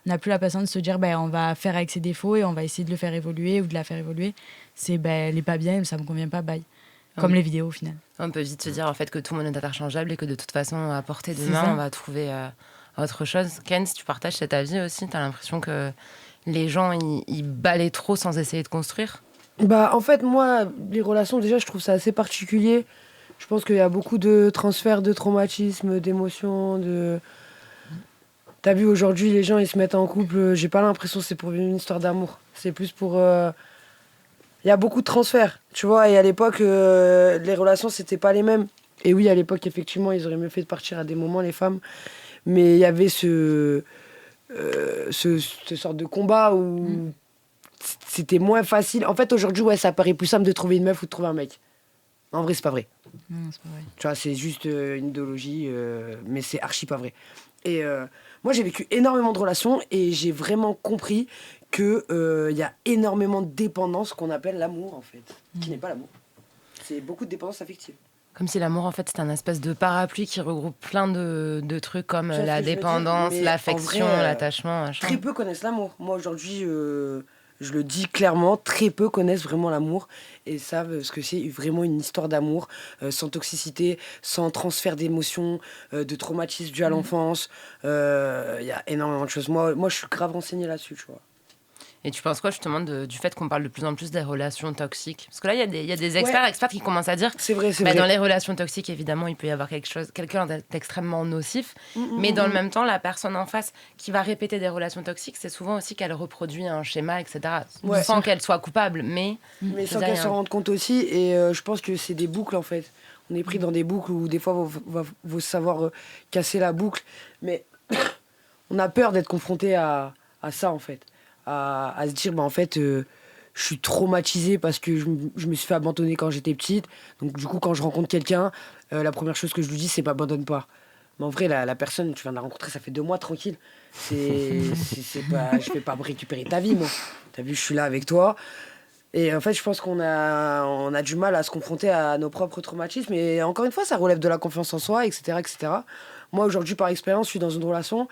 On n'a plus la patience de se dire, on va faire avec ses défauts et on va essayer de le faire évoluer ou de la faire évoluer. C'est, elle n'est pas bien, ça ne me convient pas, bye. Comme les vidéos, au final. On peut vite se dire, en fait, que tout le monde est interchangeable et que de toute façon, à portée de main, on va trouver autre chose. Ken, si tu partages cet avis aussi, tu as l'impression que les gens, ils balaient trop sans essayer de construire ? En fait, moi, les relations, déjà, je trouve ça assez particulier. Je pense qu'il y a beaucoup de transferts de traumatismes, d'émotions, T'as vu, aujourd'hui, les gens, ils se mettent en couple. J'ai pas l'impression que c'est pour une histoire d'amour. C'est plus pour... Il y a beaucoup de transferts, tu vois. Et à l'époque, les relations, c'était pas les mêmes. Et oui, à l'époque, effectivement, ils auraient mieux fait de partir à des moments, les femmes. Mais il y avait ce sorte de combat où c'était moins facile. En fait, aujourd'hui, ça paraît plus simple de trouver une meuf ou de trouver un mec. En vrai, c'est pas vrai. Non, c'est pas vrai. Tu vois, c'est juste une idéologie, mais c'est archi pas vrai. Et moi, j'ai vécu énormément de relations et j'ai vraiment compris qu'il y a énormément de dépendance qu'on appelle l'amour, en fait. Qui n'est pas l'amour. C'est beaucoup de dépendance affective. Comme si l'amour, en fait, c'est un espèce de parapluie qui regroupe plein de trucs comme Tu vois ce la que je veux dire, dépendance, mais l'affection, en vrai, l'attachement, machin. très peu connaissent l'amour. Moi, aujourd'hui, je le dis clairement, très peu connaissent vraiment l'amour et savent ce que c'est vraiment une histoire d'amour, sans toxicité, sans transfert d'émotions, de traumatisme dû à l'enfance. Il y a énormément de choses. Moi, je suis grave renseignée là-dessus, tu vois. Et tu penses quoi justement du fait qu'on parle de plus en plus des relations toxiques? Parce que là, il y a des experts qui commencent à dire C'est vrai, c'est bah, vrai. dans les relations toxiques, évidemment, il peut y avoir quelqu'un d'extrêmement nocif. Mais dans le même temps, la personne en face qui va répéter des relations toxiques, c'est souvent aussi qu'elle reproduit un schéma, etc. Ouais. Sans qu'elle soit coupable, mais sans qu'elle s'en rende compte aussi. Et je pense que c'est des boucles, en fait. On est pris dans des boucles où des fois, il faut savoir casser la boucle. Mais on a peur d'être confronté à ça, en fait. À se dire, bah, en fait, je suis traumatisée parce que je me suis fait abandonner quand j'étais petite. Donc, du coup, quand je rencontre quelqu'un, la première chose que je lui dis, c'est m'abandonne pas. Mais en vrai, la personne, tu viens de la rencontrer, ça fait 2 mois, tranquille. C'est pas, je vais pas me récupérer ta vie, moi. T'as vu, je suis là avec toi. Et en fait, je pense qu'on a du mal à se confronter à nos propres traumatismes. Et encore une fois, ça relève de la confiance en soi, etc., etc. Moi, aujourd'hui, par expérience, je suis dans une relation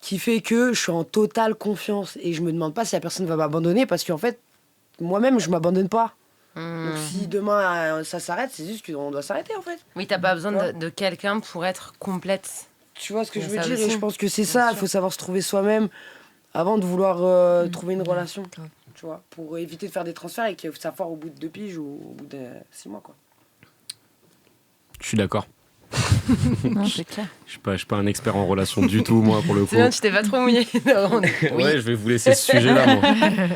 qui fait que je suis en totale confiance. Et je me demande pas si la personne va m'abandonner parce qu'en fait, moi-même, je m'abandonne pas. Donc si demain ça s'arrête, c'est juste qu'on doit s'arrêter en fait. oui, t'as pas besoin de quelqu'un pour être complète. Tu vois ce que je veux ça dire aussi. et je pense que c'est ça, il faut savoir se trouver soi-même avant de vouloir trouver une relation. Tu vois, pour éviter de faire des transferts et que ça foire au bout de 2 piges ou au bout de 6 mois quoi. Je suis d'accord. Non, c'est clair. Je suis pas un expert en relations du tout, moi, pour le coup. C'est bien, tu t'es pas trop mouillé. Non, oui. Ouais, je vais vous laisser ce sujet-là, moi.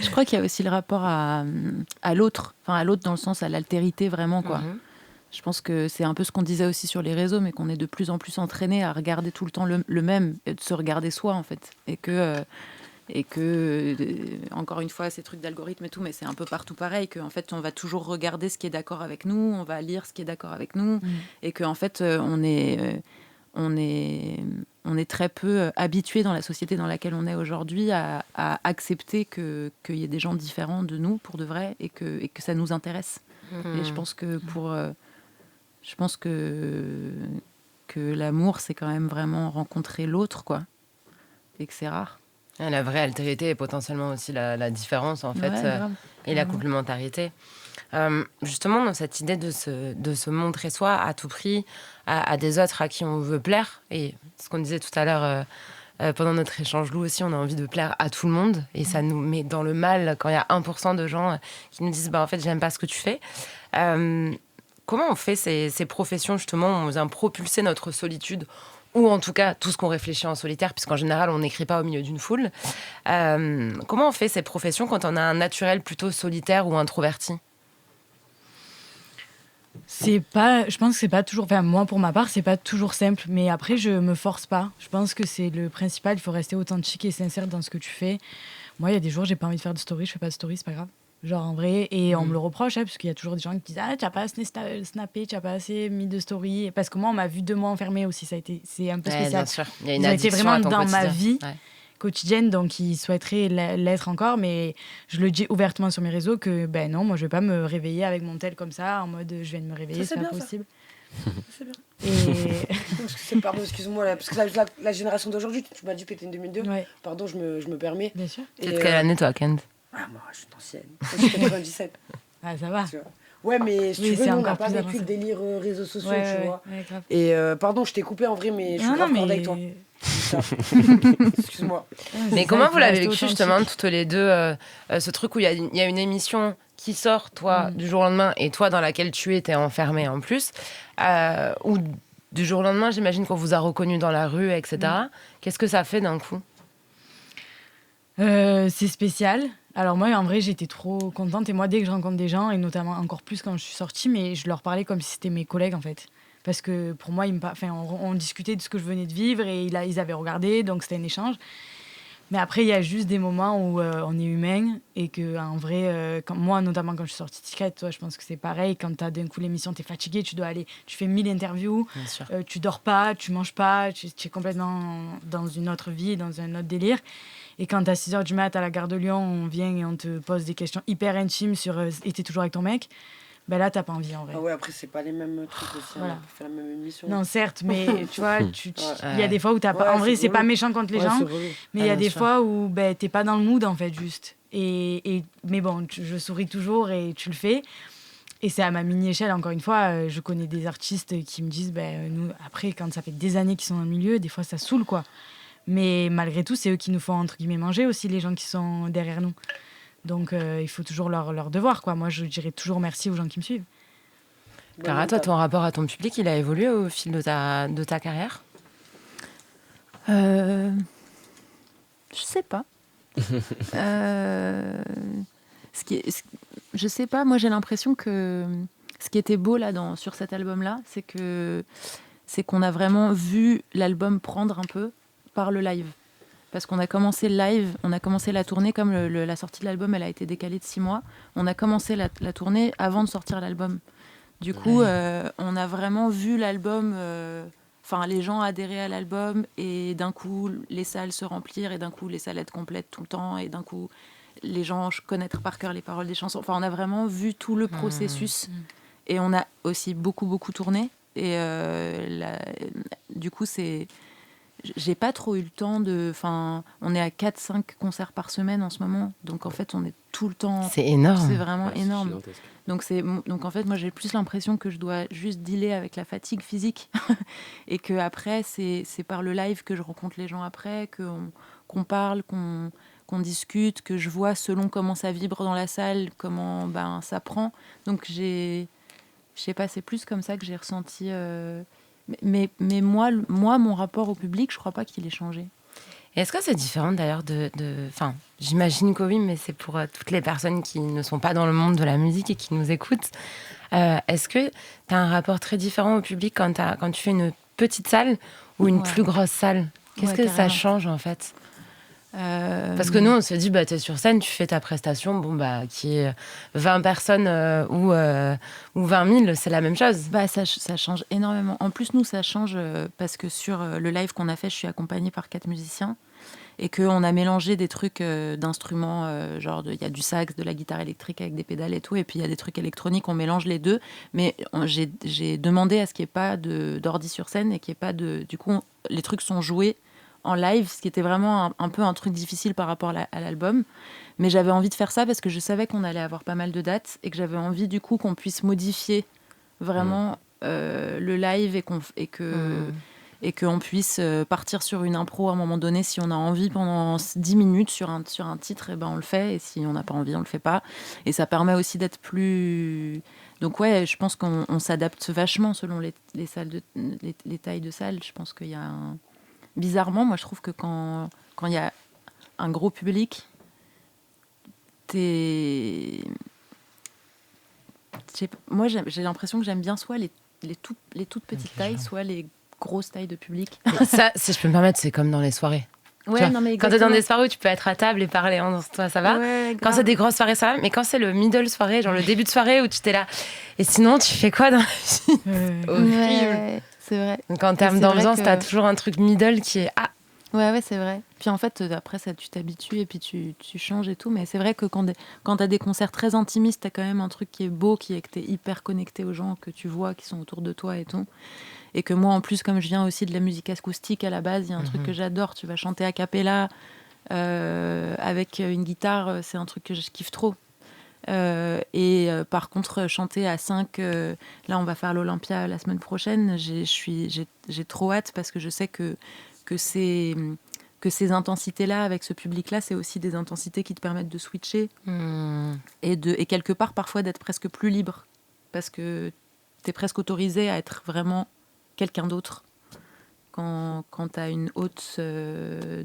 Je crois qu'il y a aussi le rapport à l'autre, enfin à l'autre dans le sens à l'altérité vraiment quoi. Je pense que c'est un peu ce qu'on disait aussi sur les réseaux, mais qu'on est de plus en plus entraîné à regarder tout le temps le même, et de se regarder soi en fait, et que encore une fois ces trucs d'algorithme et tout, mais c'est un peu partout pareil, que en fait on va toujours regarder ce qui est d'accord avec nous, on va lire ce qui est d'accord avec nous, et que en fait on est très peu habitué dans la société dans laquelle on est aujourd'hui à accepter qu'il y ait des gens différents de nous pour de vrai et que ça nous intéresse. Et je pense que que l'amour c'est quand même vraiment rencontrer l'autre quoi, et que c'est rare. Ah, la vraie altérité est potentiellement aussi la différence en fait, et la complémentarité. Justement, dans cette idée de se montrer soi à tout prix à des autres à qui on veut plaire, et ce qu'on disait tout à l'heure pendant notre échange, Lou aussi, on a envie de plaire à tout le monde, et ça nous met dans le mal quand il y a 1% de gens qui nous disent bah, en fait j'aime pas ce que tu fais. Comment on fait ces professions justement où on vient propulser notre solitude, ou en tout cas tout ce qu'on réfléchit en solitaire, puisqu'en général on n'écrit pas au milieu d'une foule. Comment on fait ces professions quand on a un naturel plutôt solitaire ou introverti? Je pense que c'est pas toujours, enfin moi pour ma part c'est pas toujours simple, mais après je me force pas. Je pense que c'est le principal, il faut rester authentique et sincère dans ce que tu fais. Moi il y a des jours j'ai pas envie de faire de story, je fais pas de story, c'est pas grave. Genre en vrai, et on me le reproche, parce qu'il y a toujours des gens qui disent ah tu as pas assez snappé, tu as pas assez mis de story, parce que moi on m'a vu 2 mois enfermée aussi, c'est un peu spécial. Bien sûr. Il y a une Ils ont été addiction vraiment à ton dans quotidien. ma vie Ouais. quotidienne, donc ils souhaiteraient l'être encore, mais je le dis ouvertement sur mes réseaux que ben non, moi je vais pas me réveiller avec mon tel comme ça en mode je viens de me réveiller, Ça, c'est c'est pas bien, possible. C'est bien. Et Pardon, excuse-moi, là, parce que la génération d'aujourd'hui, tu m'as dit que t'étais une 2002. ouais, Pardon, je me permets. bien sûr. T'es de quelle année toi, Kent? Ah, moi, je suis ancienne. Moi, je suis 97. Ah ça va. Tu vois. Ouais, mais si Oui, tu veux, c'est nous, on encore n'a pas plus vécu avancé. le délire réseaux sociaux, Ouais, tu ouais, vois. ouais, grave. Et pardon, je t'ai coupé en vrai, mais je suis grave avec toi. Excuse-moi. Mais comment vous l'avez vécu justement toutes les deux, ce truc où il y a une émission qui sort, toi, du jour au lendemain, et toi dans laquelle tu étais enfermée en plus, ou du jour au lendemain, j'imagine qu'on vous a reconnu dans la rue, etc. Qu'est-ce que ça fait d'un coup? C'est spécial. Alors moi, en vrai, j'étais trop contente. Et moi, dès que je rencontre des gens, et notamment encore plus quand je suis sortie, mais je leur parlais comme si c'était mes collègues, en fait. Parce que pour moi, on discutait de ce que je venais de vivre et ils avaient regardé, donc c'était un échange. Mais après, il y a juste des moments où on est humain et que en vrai, moi, notamment quand je suis sortie de Ticket, toi, je pense que c'est pareil. Quand tu as d'un coup l'émission, tu es fatigué, tu dois aller, tu fais 1000 interviews, Bien sûr. tu dors pas, tu manges pas, tu es complètement dans une autre vie, dans un autre délire. Et quand à 6h du mat à la gare de Lyon, on vient et on te pose des questions hyper intimes sur et t'es toujours avec ton mec. ben là, t'as pas envie en vrai. Ah ouais, après, c'est pas les mêmes trucs aussi. Voilà. On fait la même émission. Non, certes, mais tu vois, il y a Ouais. des fois où t'as pas. Ouais, En vrai, c'est pas relou. méchant contre les Ouais, gens, c'est relou. mais il y a bien des sûr. fois où ben, t'es pas dans le mood en fait, juste. Mais bon, je souris toujours et tu le fais. Et c'est à ma mini-échelle, encore une fois. Je connais des artistes qui me disent, nous, après, quand ça fait des années qu'ils sont dans le milieu, des fois ça saoule, quoi. Mais malgré tout, c'est eux qui nous font, entre guillemets, manger aussi, les gens qui sont derrière nous. Donc il faut toujours leur devoir, quoi. Moi, je dirais toujours merci aux gens qui me suivent. Clara, toi, ton rapport à ton public, il a évolué au fil de ta carrière? Je sais pas. Je sais pas, moi j'ai l'impression que ce qui était beau sur cet album-là, c'est qu'on a vraiment vu l'album prendre un peu par le live. Parce qu'on a commencé le live, on a commencé la tournée, comme la sortie de l'album, elle a été décalée de 6 mois. On a commencé la tournée avant de sortir l'album. Du coup, on a vraiment vu l'album, les gens adhérer à l'album, et d'un coup, les salles se remplir, et d'un coup, les salles être complètes tout le temps, et d'un coup, les gens connaître par cœur les paroles des chansons. Enfin, on a vraiment vu tout le processus. Et on a aussi beaucoup, beaucoup tourné. Et du coup, j'ai pas trop eu le temps de... Enfin, on est à 4-5 concerts par semaine en ce moment. Donc, en fait, on est tout le temps... C'est énorme. C'est vraiment Ouais, énorme. gigantesque. Donc, en fait, moi, j'ai plus l'impression que je dois juste dealer avec la fatigue physique. Et que après, c'est par le live que je rencontre les gens après, qu'on parle, qu'on discute, que je vois selon comment ça vibre dans la salle, comment ça prend. Donc, je sais pas, c'est plus comme ça que j'ai ressenti... Mais moi, mon rapport au public, je crois pas qu'il ait changé. Et est-ce que c'est différent d'ailleurs Enfin, j'imagine que oui, mais c'est pour toutes les personnes qui ne sont pas dans le monde de la musique et qui nous écoutent. Est-ce que tu as un rapport très différent au public quand tu fais une petite salle ou une Ouais. plus grosse salle? Qu'est-ce que ça Carrément. change en fait? Parce que nous, on se dit, t'es sur scène, tu fais ta prestation, qui est 20 personnes ou 20 000, c'est la même chose. Ça change énormément. En plus, nous, ça change parce que sur le live qu'on a fait, je suis accompagnée par 4 musiciens et qu'on a mélangé des trucs d'instruments, il y a du sax, de la guitare électrique avec des pédales et tout, et puis il y a des trucs électroniques, on mélange les deux. Mais j'ai demandé à ce qu'il n'y ait pas d'ordi sur scène et qu'il n'y ait pas de... Du coup, les trucs sont joués en live, ce qui était vraiment un peu un truc difficile par rapport à l'album. Mais j'avais envie de faire ça parce que je savais qu'on allait avoir pas mal de dates et que j'avais envie du coup qu'on puisse modifier vraiment le live et qu'on puisse partir sur une impro à un moment donné si on a envie pendant 10 minutes sur un titre, et on le fait, et si on n'a pas envie, on le fait pas. Et ça permet aussi d'être plus... Donc ouais, je pense qu'on s'adapte vachement selon les salles les tailles de salles. Je pense qu'il y a Bizarrement, moi je trouve que quand il y a un gros public, moi j'ai l'impression que j'aime bien soit les toutes petites tailles, soit les grosses tailles de public. Mais ça, si je peux me permettre, c'est comme dans les soirées. Ouais, Tu vois, non, mais quand t'es dans exactement. des soirées où tu peux être à table et parler en toi, ça va. Ouais, Quand grave. c'est des grosses soirées, ça va. Mais quand c'est le middle soirée, genre le début de soirée où tu t'es là. Et sinon, tu fais quoi dans la vie? Horrible. Ouais, c'est vrai. Donc en termes c'est vrai d'ambiance, que- t'as toujours un truc middle qui est Ouais, c'est vrai. Puis en fait, après ça, tu t'habitues et puis tu changes et tout. Mais c'est vrai que quand t'as des concerts très intimistes, t'as quand même un truc qui est beau, qui est que t'es hyper connecté aux gens que tu vois, qui sont autour de toi et tout. Et que moi, en plus, comme je viens aussi de la musique acoustique à la base, il y a un truc que j'adore. Tu vas chanter a cappella avec une guitare, c'est un truc que je kiffe trop. Par contre, chanter à 5, là on va faire l'Olympia la semaine prochaine, j'ai trop hâte parce que je sais que ces intensités-là, avec ce public-là, c'est aussi des intensités qui te permettent de switcher et quelque part parfois d'être presque plus libre parce que t'es presque autorisé à être vraiment quelqu'un d'autre quand t'as une haute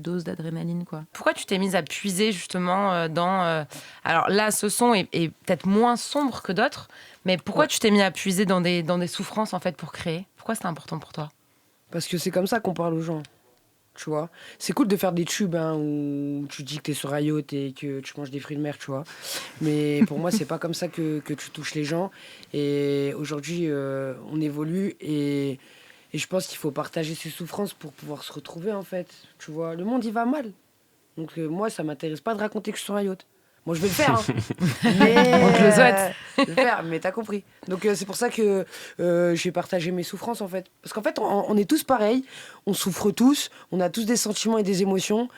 dose d'adrénaline, quoi. Pourquoi tu t'es mise à puiser justement dans... Alors là, ce son est peut-être moins sombre que d'autres, mais pourquoi tu t'es mis à puiser dans des souffrances en fait pour créer? Pourquoi c'est important pour toi? Parce que c'est comme ça qu'on parle aux gens. Tu vois, c'est cool de faire des tubes où tu dis que t'es sur Riot et que tu manges des fruits de mer, tu vois. Mais pour moi, c'est pas comme ça que tu touches les gens. Et aujourd'hui, on évolue et je pense qu'il faut partager ses souffrances pour pouvoir se retrouver, en fait. Tu vois, le monde, il va mal. Donc moi, ça m'intéresse pas de raconter que je suis sur Riot. Moi, je vais le faire. Hein. Mais, On te le souhaite. Je vais le faire, mais t'as compris. Donc, c'est pour ça que je vais partager mes souffrances, en fait. Parce qu'en fait, on est tous pareils. On souffre tous. On a tous des sentiments et des émotions.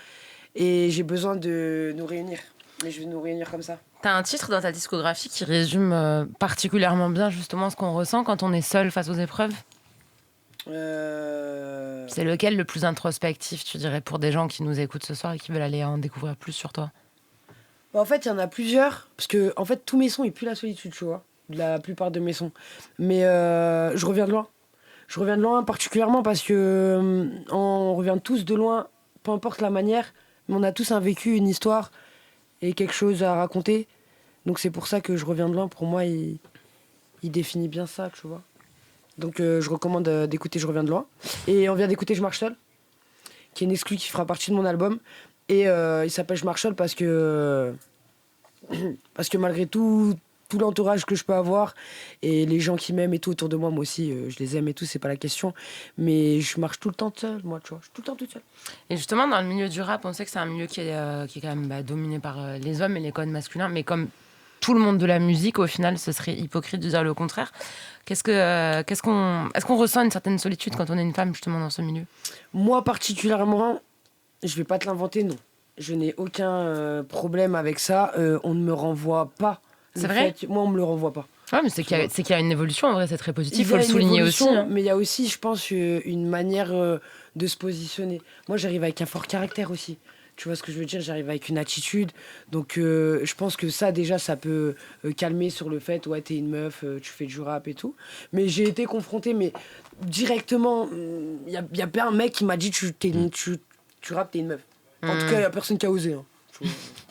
Et j'ai besoin de nous réunir. Mais je vais nous réunir comme ça. T'as un titre dans ta discographie qui résume particulièrement bien justement ce qu'on ressent quand on est seul face aux épreuves. C'est lequel le plus introspectif, tu dirais, pour des gens qui nous écoutent ce soir et qui veulent aller en découvrir plus sur toi? En fait, il y en a plusieurs. Parce que, en fait, tous mes sons, ils puent la solitude, tu vois. La plupart de mes sons. Mais je reviens de loin. Je reviens de loin particulièrement parce que on revient tous de loin, peu importe la manière. Mais on a tous un vécu, une histoire et quelque chose à raconter. Donc c'est pour ça que je reviens de loin. Pour moi, il définit bien ça, tu vois. Donc je recommande d'écouter Je reviens de loin. Et on vient d'écouter Je marche seul, qui est une exclue qui fera partie de mon album. Et il s'appelle Je marche seul parce que malgré tout l'entourage que je peux avoir et les gens qui m'aiment et tout autour de moi, moi aussi, je les aime et tout, c'est pas la question. Mais je marche tout le temps seule, moi, tu vois. Je suis tout le temps toute seule. Et justement, dans le milieu du rap, on sait que c'est un milieu qui est quand même dominé par les hommes et les codes masculins. Mais comme tout le monde de la musique, au final, ce serait hypocrite de dire le contraire. Est-ce qu'on ressent une certaine solitude quand on est une femme, justement, dans ce milieu? Moi, particulièrement, je vais pas te l'inventer, non. Je n'ai aucun problème avec ça. On ne me renvoie pas. C'est vrai? Moi, on me le renvoie pas. Ouais, mais c'est qu'il y a une évolution, en vrai, c'est très positif. Il Il y faut a le une souligner évolution, aussi. Hein. Mais il y a aussi, je pense, une manière de se positionner. Moi, j'arrive avec un fort caractère aussi. Tu vois ce que je veux dire? J'arrive avec une attitude. Donc, je pense que ça, déjà, ça peut calmer sur le fait, ouais, t'es une meuf, tu fais du rap et tout. Mais j'ai été confrontée, mais directement, il y a bien un mec qui m'a dit, tu rappes, t'es une meuf. En tout cas, il n'y a personne qui a osé. Hein.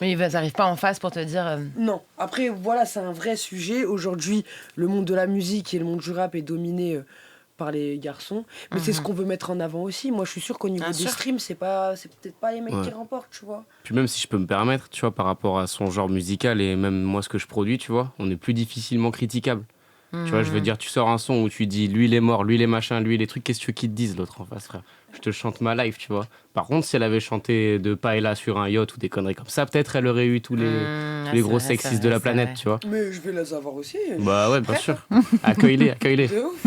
Mais ils n'arrivent pas en face pour te dire... Non. Après, voilà, c'est un vrai sujet. Aujourd'hui, le monde de la musique et le monde du rap est dominé par les garçons. Mais c'est ce qu'on veut mettre en avant aussi. Moi, je suis sûr qu'au niveau des streams, c'est peut-être pas les mecs qui remportent, tu vois. Puis même si je peux me permettre, tu vois, par rapport à son genre musical et même moi ce que je produis, tu vois, on est plus difficilement critiquable. Tu vois, je veux dire, tu sors un son où tu dis lui il est mort, lui il est machin, lui il est trucs, qu'est-ce que tu veux qu'ils te disent l'autre en face, frère? Je te chante ma life, tu vois. Par contre, si elle avait chanté de Paella sur un yacht ou des conneries comme ça, peut-être elle aurait eu tous les gros sexistes de la planète, tu vois. Mais je vais les avoir aussi. Bah ouais, bien sûr. Accueille-les. De ouf.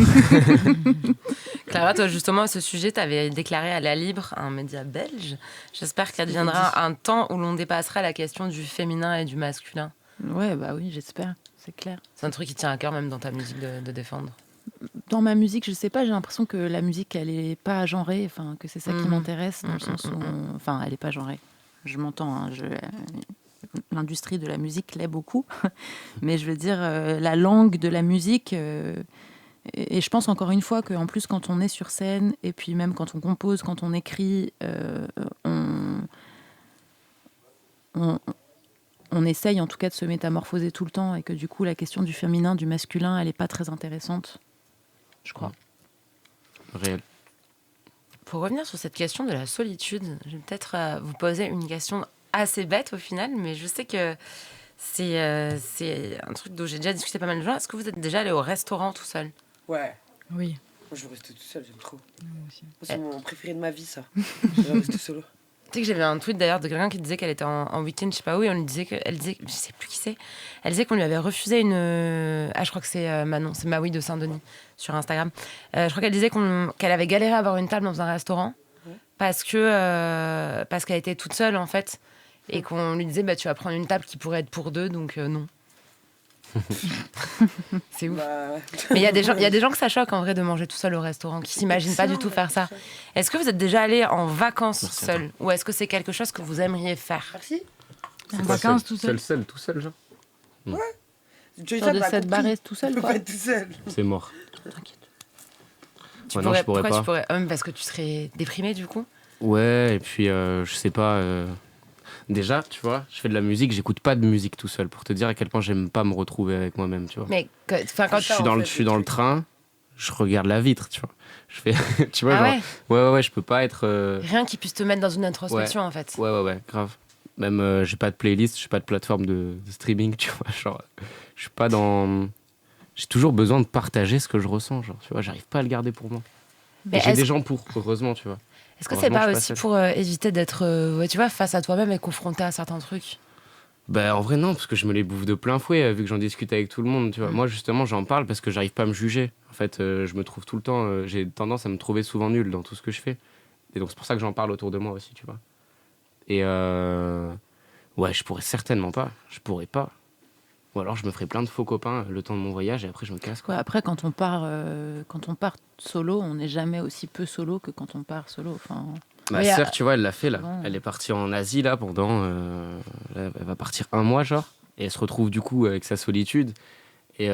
Clara, toi, justement, à ce sujet, tu avais déclaré à La Libre, un média belge. J'espère qu'il adviendra un temps où l'on dépassera la question du féminin et du masculin. Ouais, bah oui, j'espère, c'est clair. C'est un truc qui tient à cœur même dans ta musique de défendre. Dans ma musique, je sais pas, j'ai l'impression que la musique, elle est pas genrée, enfin, que c'est ça qui m'intéresse, dans le sens où... Enfin, elle est pas genrée. Je m'entends, hein, l'industrie de la musique l'est beaucoup. Mais je veux dire, la langue de la musique... Et je pense encore une fois qu'en plus, quand on est sur scène, et puis même quand on compose, quand on écrit, on essaye en tout cas de se métamorphoser tout le temps, et que du coup, la question du féminin, du masculin, elle n'est pas très intéressante, je crois. Réel. Pour revenir sur cette question de la solitude, je vais peut-être vous poser une question assez bête au final, mais je sais que c'est un truc dont j'ai déjà discuté pas mal de gens. Est-ce que vous êtes déjà allé au restaurant tout seul? Ouais. Oui. Moi, je veux rester tout seul, j'aime trop. Moi aussi. Moi, c'est mon préféré de ma vie, ça. Je veux rester solo. Tu sais que j'avais un tweet d'ailleurs de quelqu'un qui disait qu'elle était en week-end, je sais pas où, et on lui disait je sais plus qui c'est, elle disait qu'on lui avait refusé je crois que c'est Manon, c'est Maui de Saint-Denis sur Instagram. Je crois qu'elle disait qu'elle avait galéré à avoir une table dans un restaurant parce qu'elle était toute seule en fait, et qu'on lui disait tu vas prendre une table qui pourrait être pour deux, donc non. C'est ouf. Mais il y a des gens que ça choque en vrai de manger tout seul au restaurant, qui s'imaginent pas du tout faire ça. Est-ce que vous êtes déjà allé en vacances seul, ou est-ce que c'est quelque chose que vous aimeriez faire? Merci. En vacances tout seul. Tout seul, genre. Ouais. Genre de cette barrette tout seul, Je peux quoi. pas être tout seul. C'est mort. T'inquiète. Non, je pourrais pourquoi pas. tu pourrais parce que tu serais déprimé du coup? Ouais, et puis je sais pas. Déjà, tu vois, je fais de la musique, j'écoute pas de musique tout seul, pour te dire à quel point j'aime pas me retrouver avec moi-même, tu vois. Mais quand Je suis dans le train, je regarde la vitre, tu vois. Je fais, tu vois, Ah genre, ouais, je peux pas être. rien qui puisse te mettre dans une introspection en fait. Ouais, grave. Même j'ai pas de playlist, j'ai pas de plateforme de streaming, tu vois. Genre, je suis pas dans. J'ai toujours besoin de partager ce que je ressens, genre, tu vois. J'arrive pas à le garder pour moi. Mais Et j'ai des gens pour, heureusement, tu vois. Est-ce que c'est Heureusement, pas je aussi passe pour éviter d'être tu vois, face à toi-même et confronté à certains trucs? Bah, en vrai, non, parce que je me les bouffe de plein fouet, vu que j'en discute avec tout le monde, tu vois. Moi, justement, j'en parle parce que j'arrive pas à me juger. En fait, je me trouve tout le temps... j'ai tendance à me trouver souvent nul dans tout ce que je fais. Et donc, c'est pour ça que j'en parle autour de moi aussi, tu vois. Et ouais, je pourrais certainement pas. Je pourrais pas. Ou alors, je me ferais plein de faux copains le temps de mon voyage et après, je me casse, quoi. Ouais, après, quand on part solo, on n'est jamais aussi peu solo que quand on part solo. Enfin, Ma Mais, sœur, tu vois, elle l'a fait, là. bon. Elle est partie en Asie, là, pendant... là, elle va partir 1 mois, genre. Et elle se retrouve, du coup, avec sa solitude. Et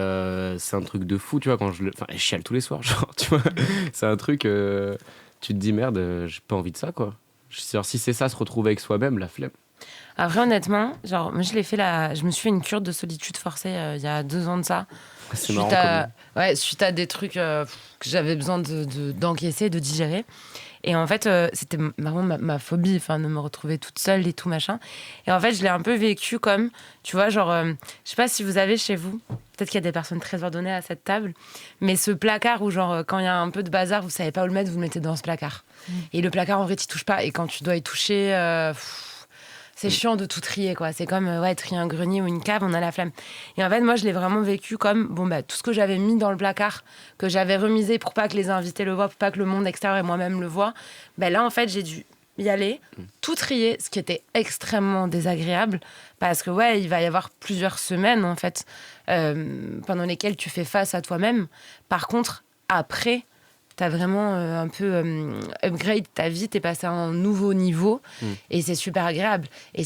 c'est un truc de fou, tu vois, quand je le... Enfin, elle chiale tous les soirs, genre, tu vois. C'est un truc... tu te dis, merde, j'ai pas envie de ça, quoi. Genre, si c'est ça, se retrouver avec soi-même, la flemme. Après, honnêtement, genre, moi, je me suis fait une cure de solitude forcée il y a 2 ans de ça. C'est marrant, Suite à des trucs que j'avais besoin d'encaisser, de digérer. Et en fait, c'était vraiment ma phobie, enfin, de me retrouver toute seule et tout machin. Et en fait, je l'ai un peu vécu comme, tu vois, genre, je sais pas si vous avez chez vous, peut-être qu'il y a des personnes très ordonnées à cette table, mais ce placard où, genre, quand il y a un peu de bazar, vous savez pas où le mettre, vous le mettez dans ce placard. Et le placard, en vrai, t'y touches pas. Et quand tu dois y toucher, c'est chiant de tout trier, quoi. C'est comme trier un grenier ou une cave, on a la flemme. Et en fait, moi, je l'ai vraiment vécu comme tout ce que j'avais mis dans le placard, que j'avais remisé pour pas que les invités le voient, pour pas que le monde extérieur et moi-même le voient. Là, en fait, j'ai dû y aller, tout trier, ce qui était extrêmement désagréable, parce que il va y avoir plusieurs semaines, en fait, pendant lesquelles tu fais face à toi-même. Par contre, après, t'as vraiment un peu upgrade ta vie, t'es passé à un nouveau niveau et c'est super agréable. Et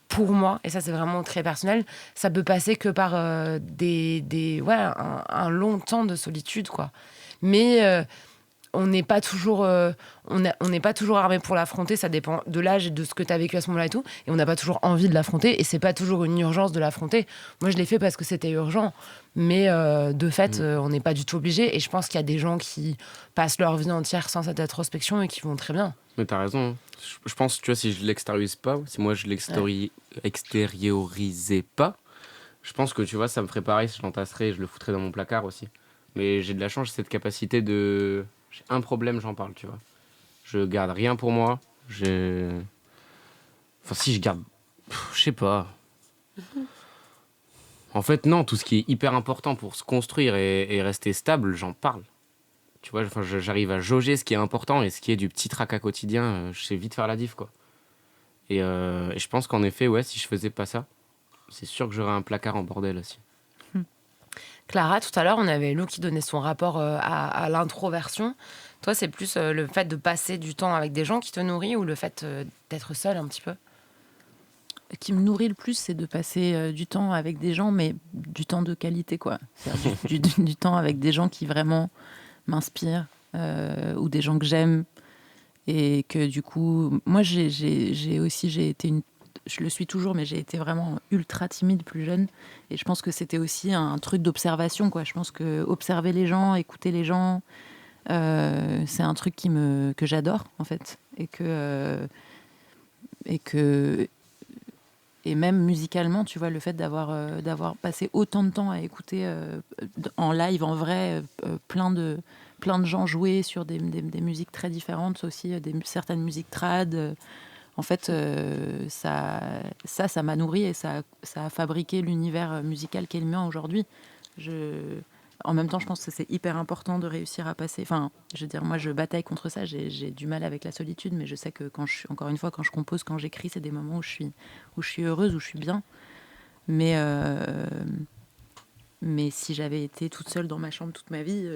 pour moi, et ça c'est vraiment très personnel, ça peut passer que par un long temps de solitude, quoi. Mais on n'est pas toujours on n'est pas toujours armé pour l'affronter, ça dépend de l'âge et de ce que tu as vécu à ce moment-là et tout, et on n'a pas toujours envie de l'affronter et c'est pas toujours une urgence de l'affronter. Moi je l'ai fait parce que c'était urgent, mais de fait on n'est pas du tout obligé, et je pense qu'il y a des gens qui passent leur vie entière sans cette introspection et qui vont très bien. Mais t'as raison, hein. Je pense, tu vois, si je l'extériorise pas, si moi je extériorisais pas, je pense que, tu vois, ça me ferait pareil si je l'entasserais et je le foutrais dans mon placard aussi. Mais j'ai de la chance, j'ai cette capacité de... J'ai un problème, j'en parle, tu vois. Je garde rien pour moi. Enfin, si, je garde... Je sais pas. En fait, non, tout ce qui est hyper important pour se construire et rester stable, j'en parle. Tu vois, enfin, j'arrive à jauger ce qui est important et ce qui est du petit tracas quotidien. Je sais vite faire la diff, quoi. Et je pense qu'en effet, si je faisais pas ça, c'est sûr que j'aurais un placard en bordel aussi. Clara, tout à l'heure, on avait Lou qui donnait son rapport à l'introversion. Toi, c'est plus le fait de passer du temps avec des gens qui te nourrit, ou le fait d'être seule un petit peu? Qui me nourrit le plus, c'est de passer du temps avec des gens, mais du temps de qualité, quoi. C'est-à-dire du temps avec des gens qui vraiment m'inspirent, ou des gens que j'aime. Et que du coup, moi, j'ai été je le suis toujours, mais j'ai été vraiment ultra timide plus jeune. Et je pense que c'était aussi un truc d'observation, quoi. Je pense que observer les gens, écouter les gens, c'est un truc que j'adore, en fait. Et même musicalement, tu vois, le fait d'avoir passé autant de temps à écouter en live, en vrai, plein de gens jouer sur des musiques très différentes aussi, certaines musiques trad. En fait, ça m'a nourri et ça a fabriqué l'univers musical qu'est le mien aujourd'hui. En même temps, je pense que c'est hyper important de réussir à passer... Enfin, je veux dire, moi, je bataille contre ça. J'ai du mal avec la solitude, mais je sais que encore une fois, quand je compose, quand j'écris, c'est des moments où je suis heureuse, où je suis bien. Mais si j'avais été toute seule dans ma chambre toute ma vie,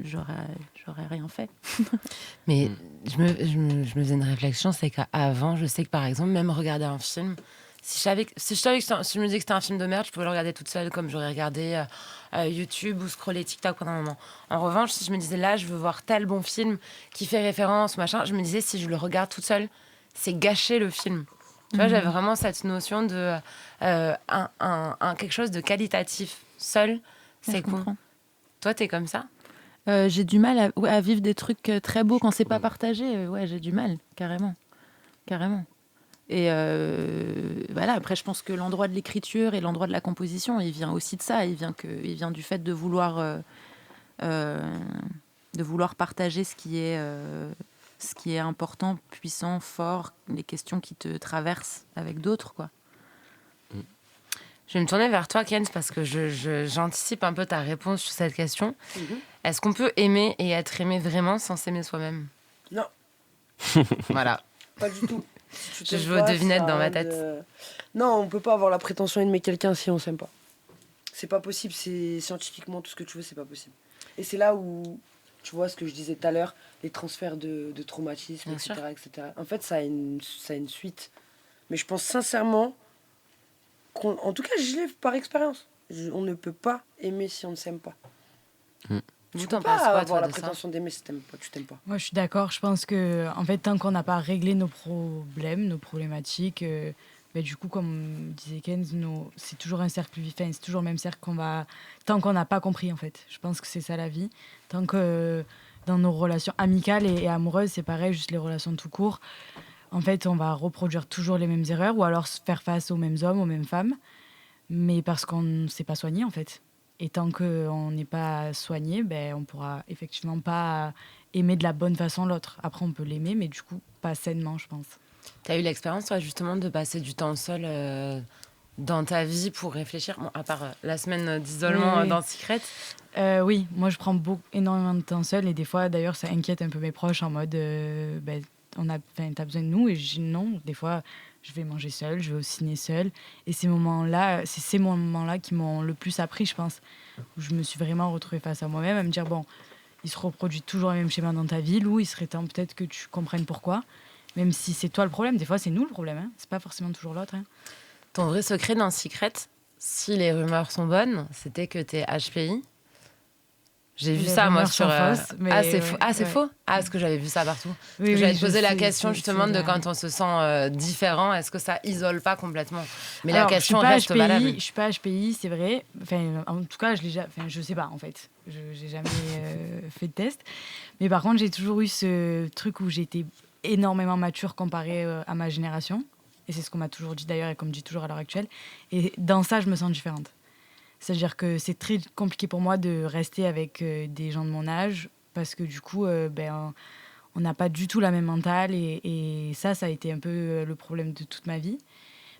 j'aurais rien fait. Mais je me faisais une réflexion, c'est qu'avant, je sais que par exemple, même regarder un film, si je me disais que c'était un film de merde, je pouvais le regarder toute seule, comme j'aurais regardé YouTube ou scroller TikTok pendant un moment. En revanche, si je me disais là, je veux voir tel bon film qui fait référence, machin, je me disais si je le regarde toute seule, c'est gâcher le film. Tu vois, j'avais vraiment cette notion de quelque chose de qualitatif seul, c'est cool. Comprends. Toi, t'es comme ça? J'ai du mal à vivre des trucs très beaux quand c'est pas partagé. J'ai du mal, carrément. Et voilà, après, je pense que l'endroit de l'écriture et l'endroit de la composition, il vient aussi de ça. Il vient du fait de vouloir partager ce qui est important, puissant, fort, les questions qui te traversent avec d'autres, quoi. Je vais me tourner vers toi, Ken, parce que j'anticipe un peu ta réponse sur cette question. Est-ce qu'on peut aimer et être aimé vraiment sans s'aimer soi-même ? Non. Voilà. Pas du tout. Si tu Je t'aimes veux aux pas, devinettes ça dans ma rend tête. Non, on peut pas avoir la prétention d'aimer quelqu'un si on s'aime pas. C'est pas possible, c'est scientifiquement tout ce que tu veux, c'est pas possible. Et c'est là où, tu vois ce que je disais tout à l'heure, les transferts de traumatisme, Bien etc., sûr. etc. En fait, ça a une suite. Mais je pense sincèrement en tout cas, je l'ai par expérience. On ne peut pas aimer si on ne s'aime pas. Vous Tu t'en peux penses pas quoi, avoir toi, la de ça ? prétention d'aimer si tu t'aimes pas. Moi, je suis d'accord. Je pense que, en fait, tant qu'on n'a pas réglé nos problèmes, nos problématiques, du coup, comme disait Ken, c'est toujours un cercle vivant. C'est toujours le même cercle qu'on va. Tant qu'on n'a pas compris, en fait. Je pense que c'est ça la vie. Tant que dans nos relations amicales et amoureuses, c'est pareil, juste les relations tout court. En fait, on va reproduire toujours les mêmes erreurs ou alors faire face aux mêmes hommes, aux mêmes femmes. Mais parce qu'on ne s'est pas soigné, en fait. Et tant qu'on n'est pas soigné, on ne pourra effectivement pas aimer de la bonne façon l'autre. Après, on peut l'aimer, mais du coup, pas sainement, je pense. Tu as eu l'expérience, toi, justement, de passer du temps seul dans ta vie pour réfléchir, à part la semaine d'isolement Oui. dans Secret. Oui, moi, je prends énormément de temps seul. Et des fois, d'ailleurs, ça inquiète un peu mes proches en mode t'as besoin de nous. Et je dis non, des fois, je vais manger seule, je vais au ciné seule. Et c'est ces moments-là qui m'ont le plus appris, je pense. Où je me suis vraiment retrouvée face à moi-même, à me dire, bon, il se reproduit toujours le même schéma dans ta vie, Lou, il serait temps peut-être que tu comprennes pourquoi. Même si c'est toi le problème, des fois c'est nous le problème, hein. C'est pas forcément toujours l'autre. Hein. Ton vrai secret dans Secret, si les rumeurs sont bonnes, c'était que t'es HPI. J'ai vu Les ça, moi, rumeurs sur... sont fausses, mais c'est ouais, fou. Ah, c'est ouais. faux ? Ah, parce que j'avais vu ça partout. Oui, J'allais te je poser la sais, question, justement, c'est de la- quand on se sent différent, est-ce que ça isole pas complètement ? Mais Alors, la question je suis reste pas HPI, valable. je suis pas HPI, c'est vrai. Enfin, en tout cas, je sais pas en fait. J'ai jamais fait de test. Mais par contre, j'ai toujours eu ce truc où j'étais énormément mature comparée à ma génération. Et c'est ce qu'on m'a toujours dit d'ailleurs et qu'on me dit toujours à l'heure actuelle. Et dans ça, je me sens différente. C'est-à-dire que c'est très compliqué pour moi de rester avec des gens de mon âge parce que du coup, on n'a pas du tout la même mentale et ça a été un peu le problème de toute ma vie.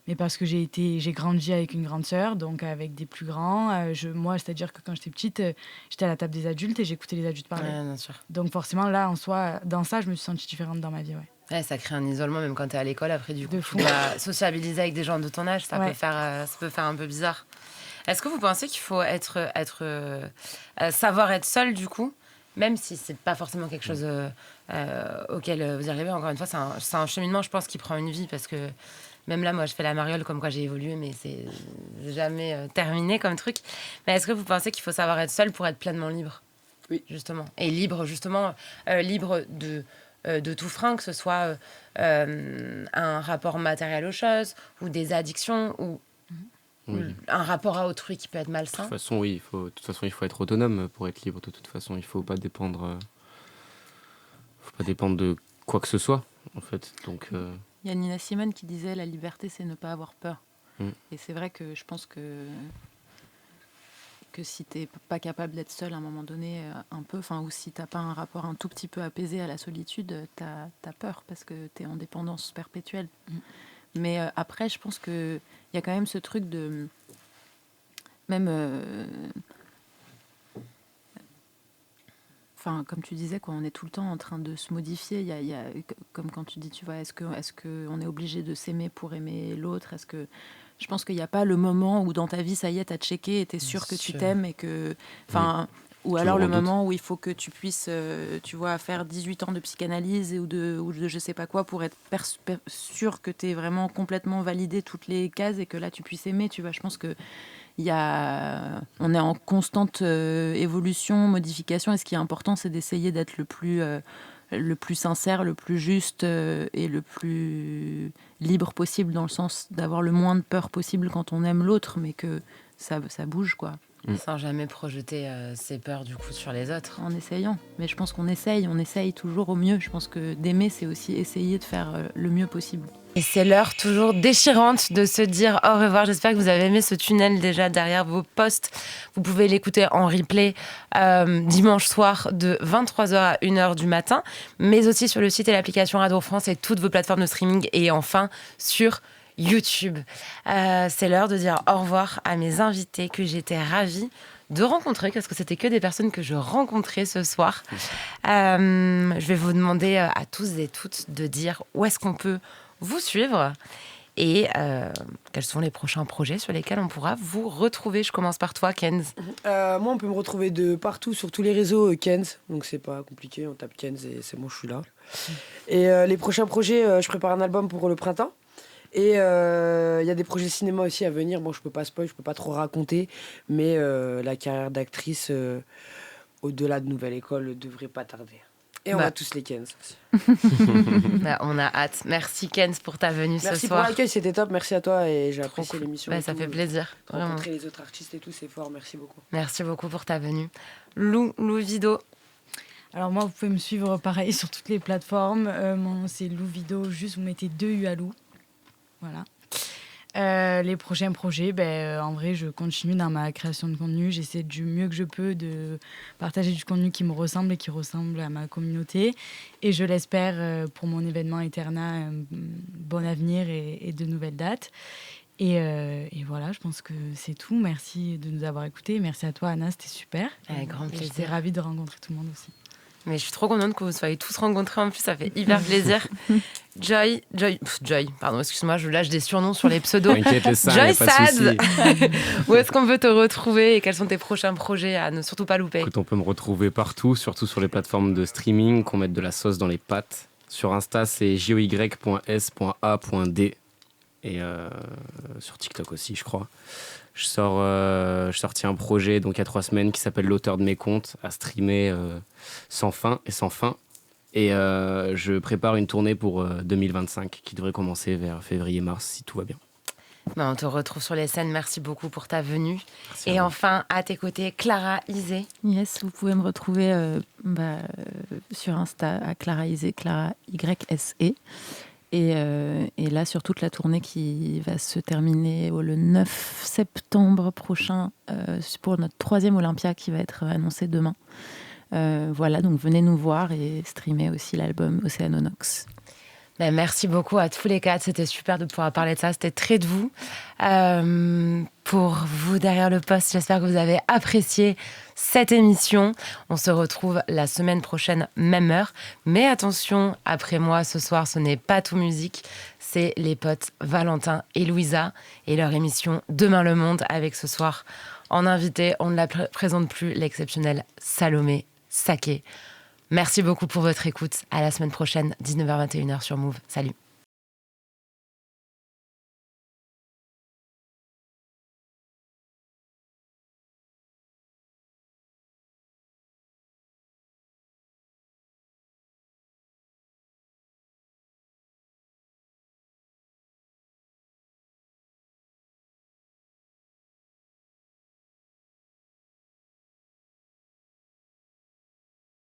Mais parce que j'ai grandi avec une grande sœur, donc avec des plus grands. Moi, c'est-à-dire que quand j'étais petite, j'étais à la table des adultes et j'écoutais les adultes parler. Ouais, bien sûr. Donc forcément, là, en soi, dans ça, je me suis sentie différente dans ma vie, ouais. Ouais, ça crée un isolement, même quand t'es à l'école. Après, du coup, De tu fou. dois sociabiliser avec des gens de ton âge. Ça Ouais. peut faire un peu bizarre. Est-ce que vous pensez qu'il faut savoir être seul, du coup, même si c'est pas forcément quelque chose auquel vous arrivez. Encore une fois, c'est un cheminement, je pense, qui prend une vie, parce que même là, moi, je fais la mariole comme quoi j'ai évolué, mais c'est jamais terminé comme truc. Mais est-ce que vous pensez qu'il faut savoir être seul pour être pleinement libre ? Oui. Justement. Et libre, justement, libre de tout frein, que ce soit un rapport matériel aux choses, ou des addictions, ou Oui. un rapport à autrui qui peut être De malsain. toute façon, oui, il faut être autonome pour être libre. De toute façon, il faut pas dépendre de quoi que ce soit, en fait. Donc, Il y a Nina Simone qui disait la liberté, c'est ne pas avoir peur. Mm. Et c'est vrai que je pense que si t'es pas capable d'être seul à un moment donné, un peu, ou si t'as pas un rapport un tout petit peu apaisé à la solitude, t'as peur parce que t'es en dépendance perpétuelle. Mm. Mais après, je pense que il y a quand même ce truc de même comme tu disais, on est tout le temps en train de se modifier. Il y a comme quand tu dis, tu vois, est-ce que on est obligé de s'aimer pour aimer l'autre ? Est-ce que je pense qu'il n'y a pas le moment où dans ta vie, ça y est, t'as checké et t'es sûr que tu t'aimes et que, ou alors le moment où il faut que tu puisses, tu vois, faire 18 ans de psychanalyse ou de je sais pas quoi pour être sûr que t'es vraiment complètement validé toutes les cases et que là tu puisses aimer. Tu vois, je pense que on est en constante évolution, modification, et ce qui est important, c'est d'essayer d'être le plus sincère, le plus juste et le plus libre possible, dans le sens d'avoir le moins de peur possible quand on aime l'autre, mais que ça bouge, quoi. Sans jamais projeter ses peurs, du coup, sur les autres. En essayant. Mais je pense qu'on essaye toujours au mieux. Je pense que d'aimer, c'est aussi essayer de faire le mieux possible. Et c'est l'heure toujours déchirante de se dire au revoir. J'espère que vous avez aimé ce tunnel déjà derrière vos postes. Vous pouvez l'écouter en replay dimanche soir de 23h à 1h du matin, mais aussi sur le site et l'application Radio France et toutes vos plateformes de streaming, et enfin sur YouTube. C'est l'heure de dire au revoir à mes invités que j'étais ravie de rencontrer, parce que c'était que des personnes que je rencontrais ce soir. Je vais vous demander à tous et toutes de dire où est-ce qu'on peut vous suivre et quels sont les prochains projets sur lesquels on pourra vous retrouver. Je commence par toi, Kenz. Moi, on peut me retrouver de partout sur tous les réseaux, Kenz. Donc, c'est pas compliqué. On tape Kenz et c'est bon, je suis là. Et les prochains projets, je prépare un album pour le printemps. Et il y a des projets cinéma aussi à venir. Bon, je peux pas spoil, je peux pas trop raconter. Mais la carrière d'actrice, au-delà de Nouvelle École, devrait pas tarder. Et on a tous les Kenz aussi. On a hâte. Merci Kenz pour ta venue ce soir. Merci pour l'accueil, c'était top. Merci à toi et j'ai apprécié l'émission. Ça fait plaisir. Rencontrer les autres artistes et tout, c'est fort. Merci beaucoup. Merci beaucoup pour ta venue. Lou Vido. Alors moi, vous pouvez me suivre pareil sur toutes les plateformes. C'est Lou Vido, juste vous mettez 2 U à Lou. Voilà. Les prochains projets, en vrai, je continue dans ma création de contenu. J'essaie du mieux que je peux de partager du contenu qui me ressemble et qui ressemble à ma communauté. Et je l'espère pour mon événement Eterna, un bon avenir et de nouvelles dates. Et voilà, je pense que c'est tout. Merci de nous avoir écoutés. Merci à toi, Anna, c'était super. Avec grand plaisir. J'étais ravie de rencontrer tout le monde aussi. Mais je suis trop contente que vous soyez tous rencontrés en plus, ça fait hyper plaisir. Joy, pardon, excuse-moi, je lâche des surnoms sur les pseudos. T'inquiète, le sein, Joy y a pas de Sad. souci. Où est-ce qu'on peut te retrouver et quels sont tes prochains projets à ne surtout pas louper? Écoute, on peut me retrouver partout, surtout sur les plateformes de streaming, qu'on mette de la sauce dans les pâtes. Sur Insta, c'est joy.s.a.d. Et sur TikTok aussi, je crois. Je sortis un projet donc il y a 3 semaines qui s'appelle L'auteur de mes contes, à streamer sans fin. Et je prépare une tournée pour 2025 qui devrait commencer vers février-mars si tout va bien. On te retrouve sur les scènes. Merci beaucoup pour ta venue. Merci et enfin, à tes côtés, Clara Isé. Yes, vous pouvez me retrouver sur Insta à Clara Isé, Clara YSE. Et là, sur toute la tournée qui va se terminer le 9 septembre prochain pour notre 3e Olympia qui va être annoncé demain. Voilà, donc venez nous voir et streamer aussi l'album Océanonox. Merci beaucoup à tous les 4, c'était super de pouvoir parler de ça, c'était très de vous. Pour vous derrière le poste, j'espère que vous avez apprécié cette émission. On se retrouve la semaine prochaine, même heure. Mais attention, après moi, ce soir, ce n'est pas tout musique, c'est les potes Valentin et Louisa et leur émission Demain le Monde avec ce soir en invité, on ne la présente plus, l'exceptionnelle Salomé Saké. Merci beaucoup pour votre écoute. À la semaine prochaine, 19h-21h sur Move. Salut.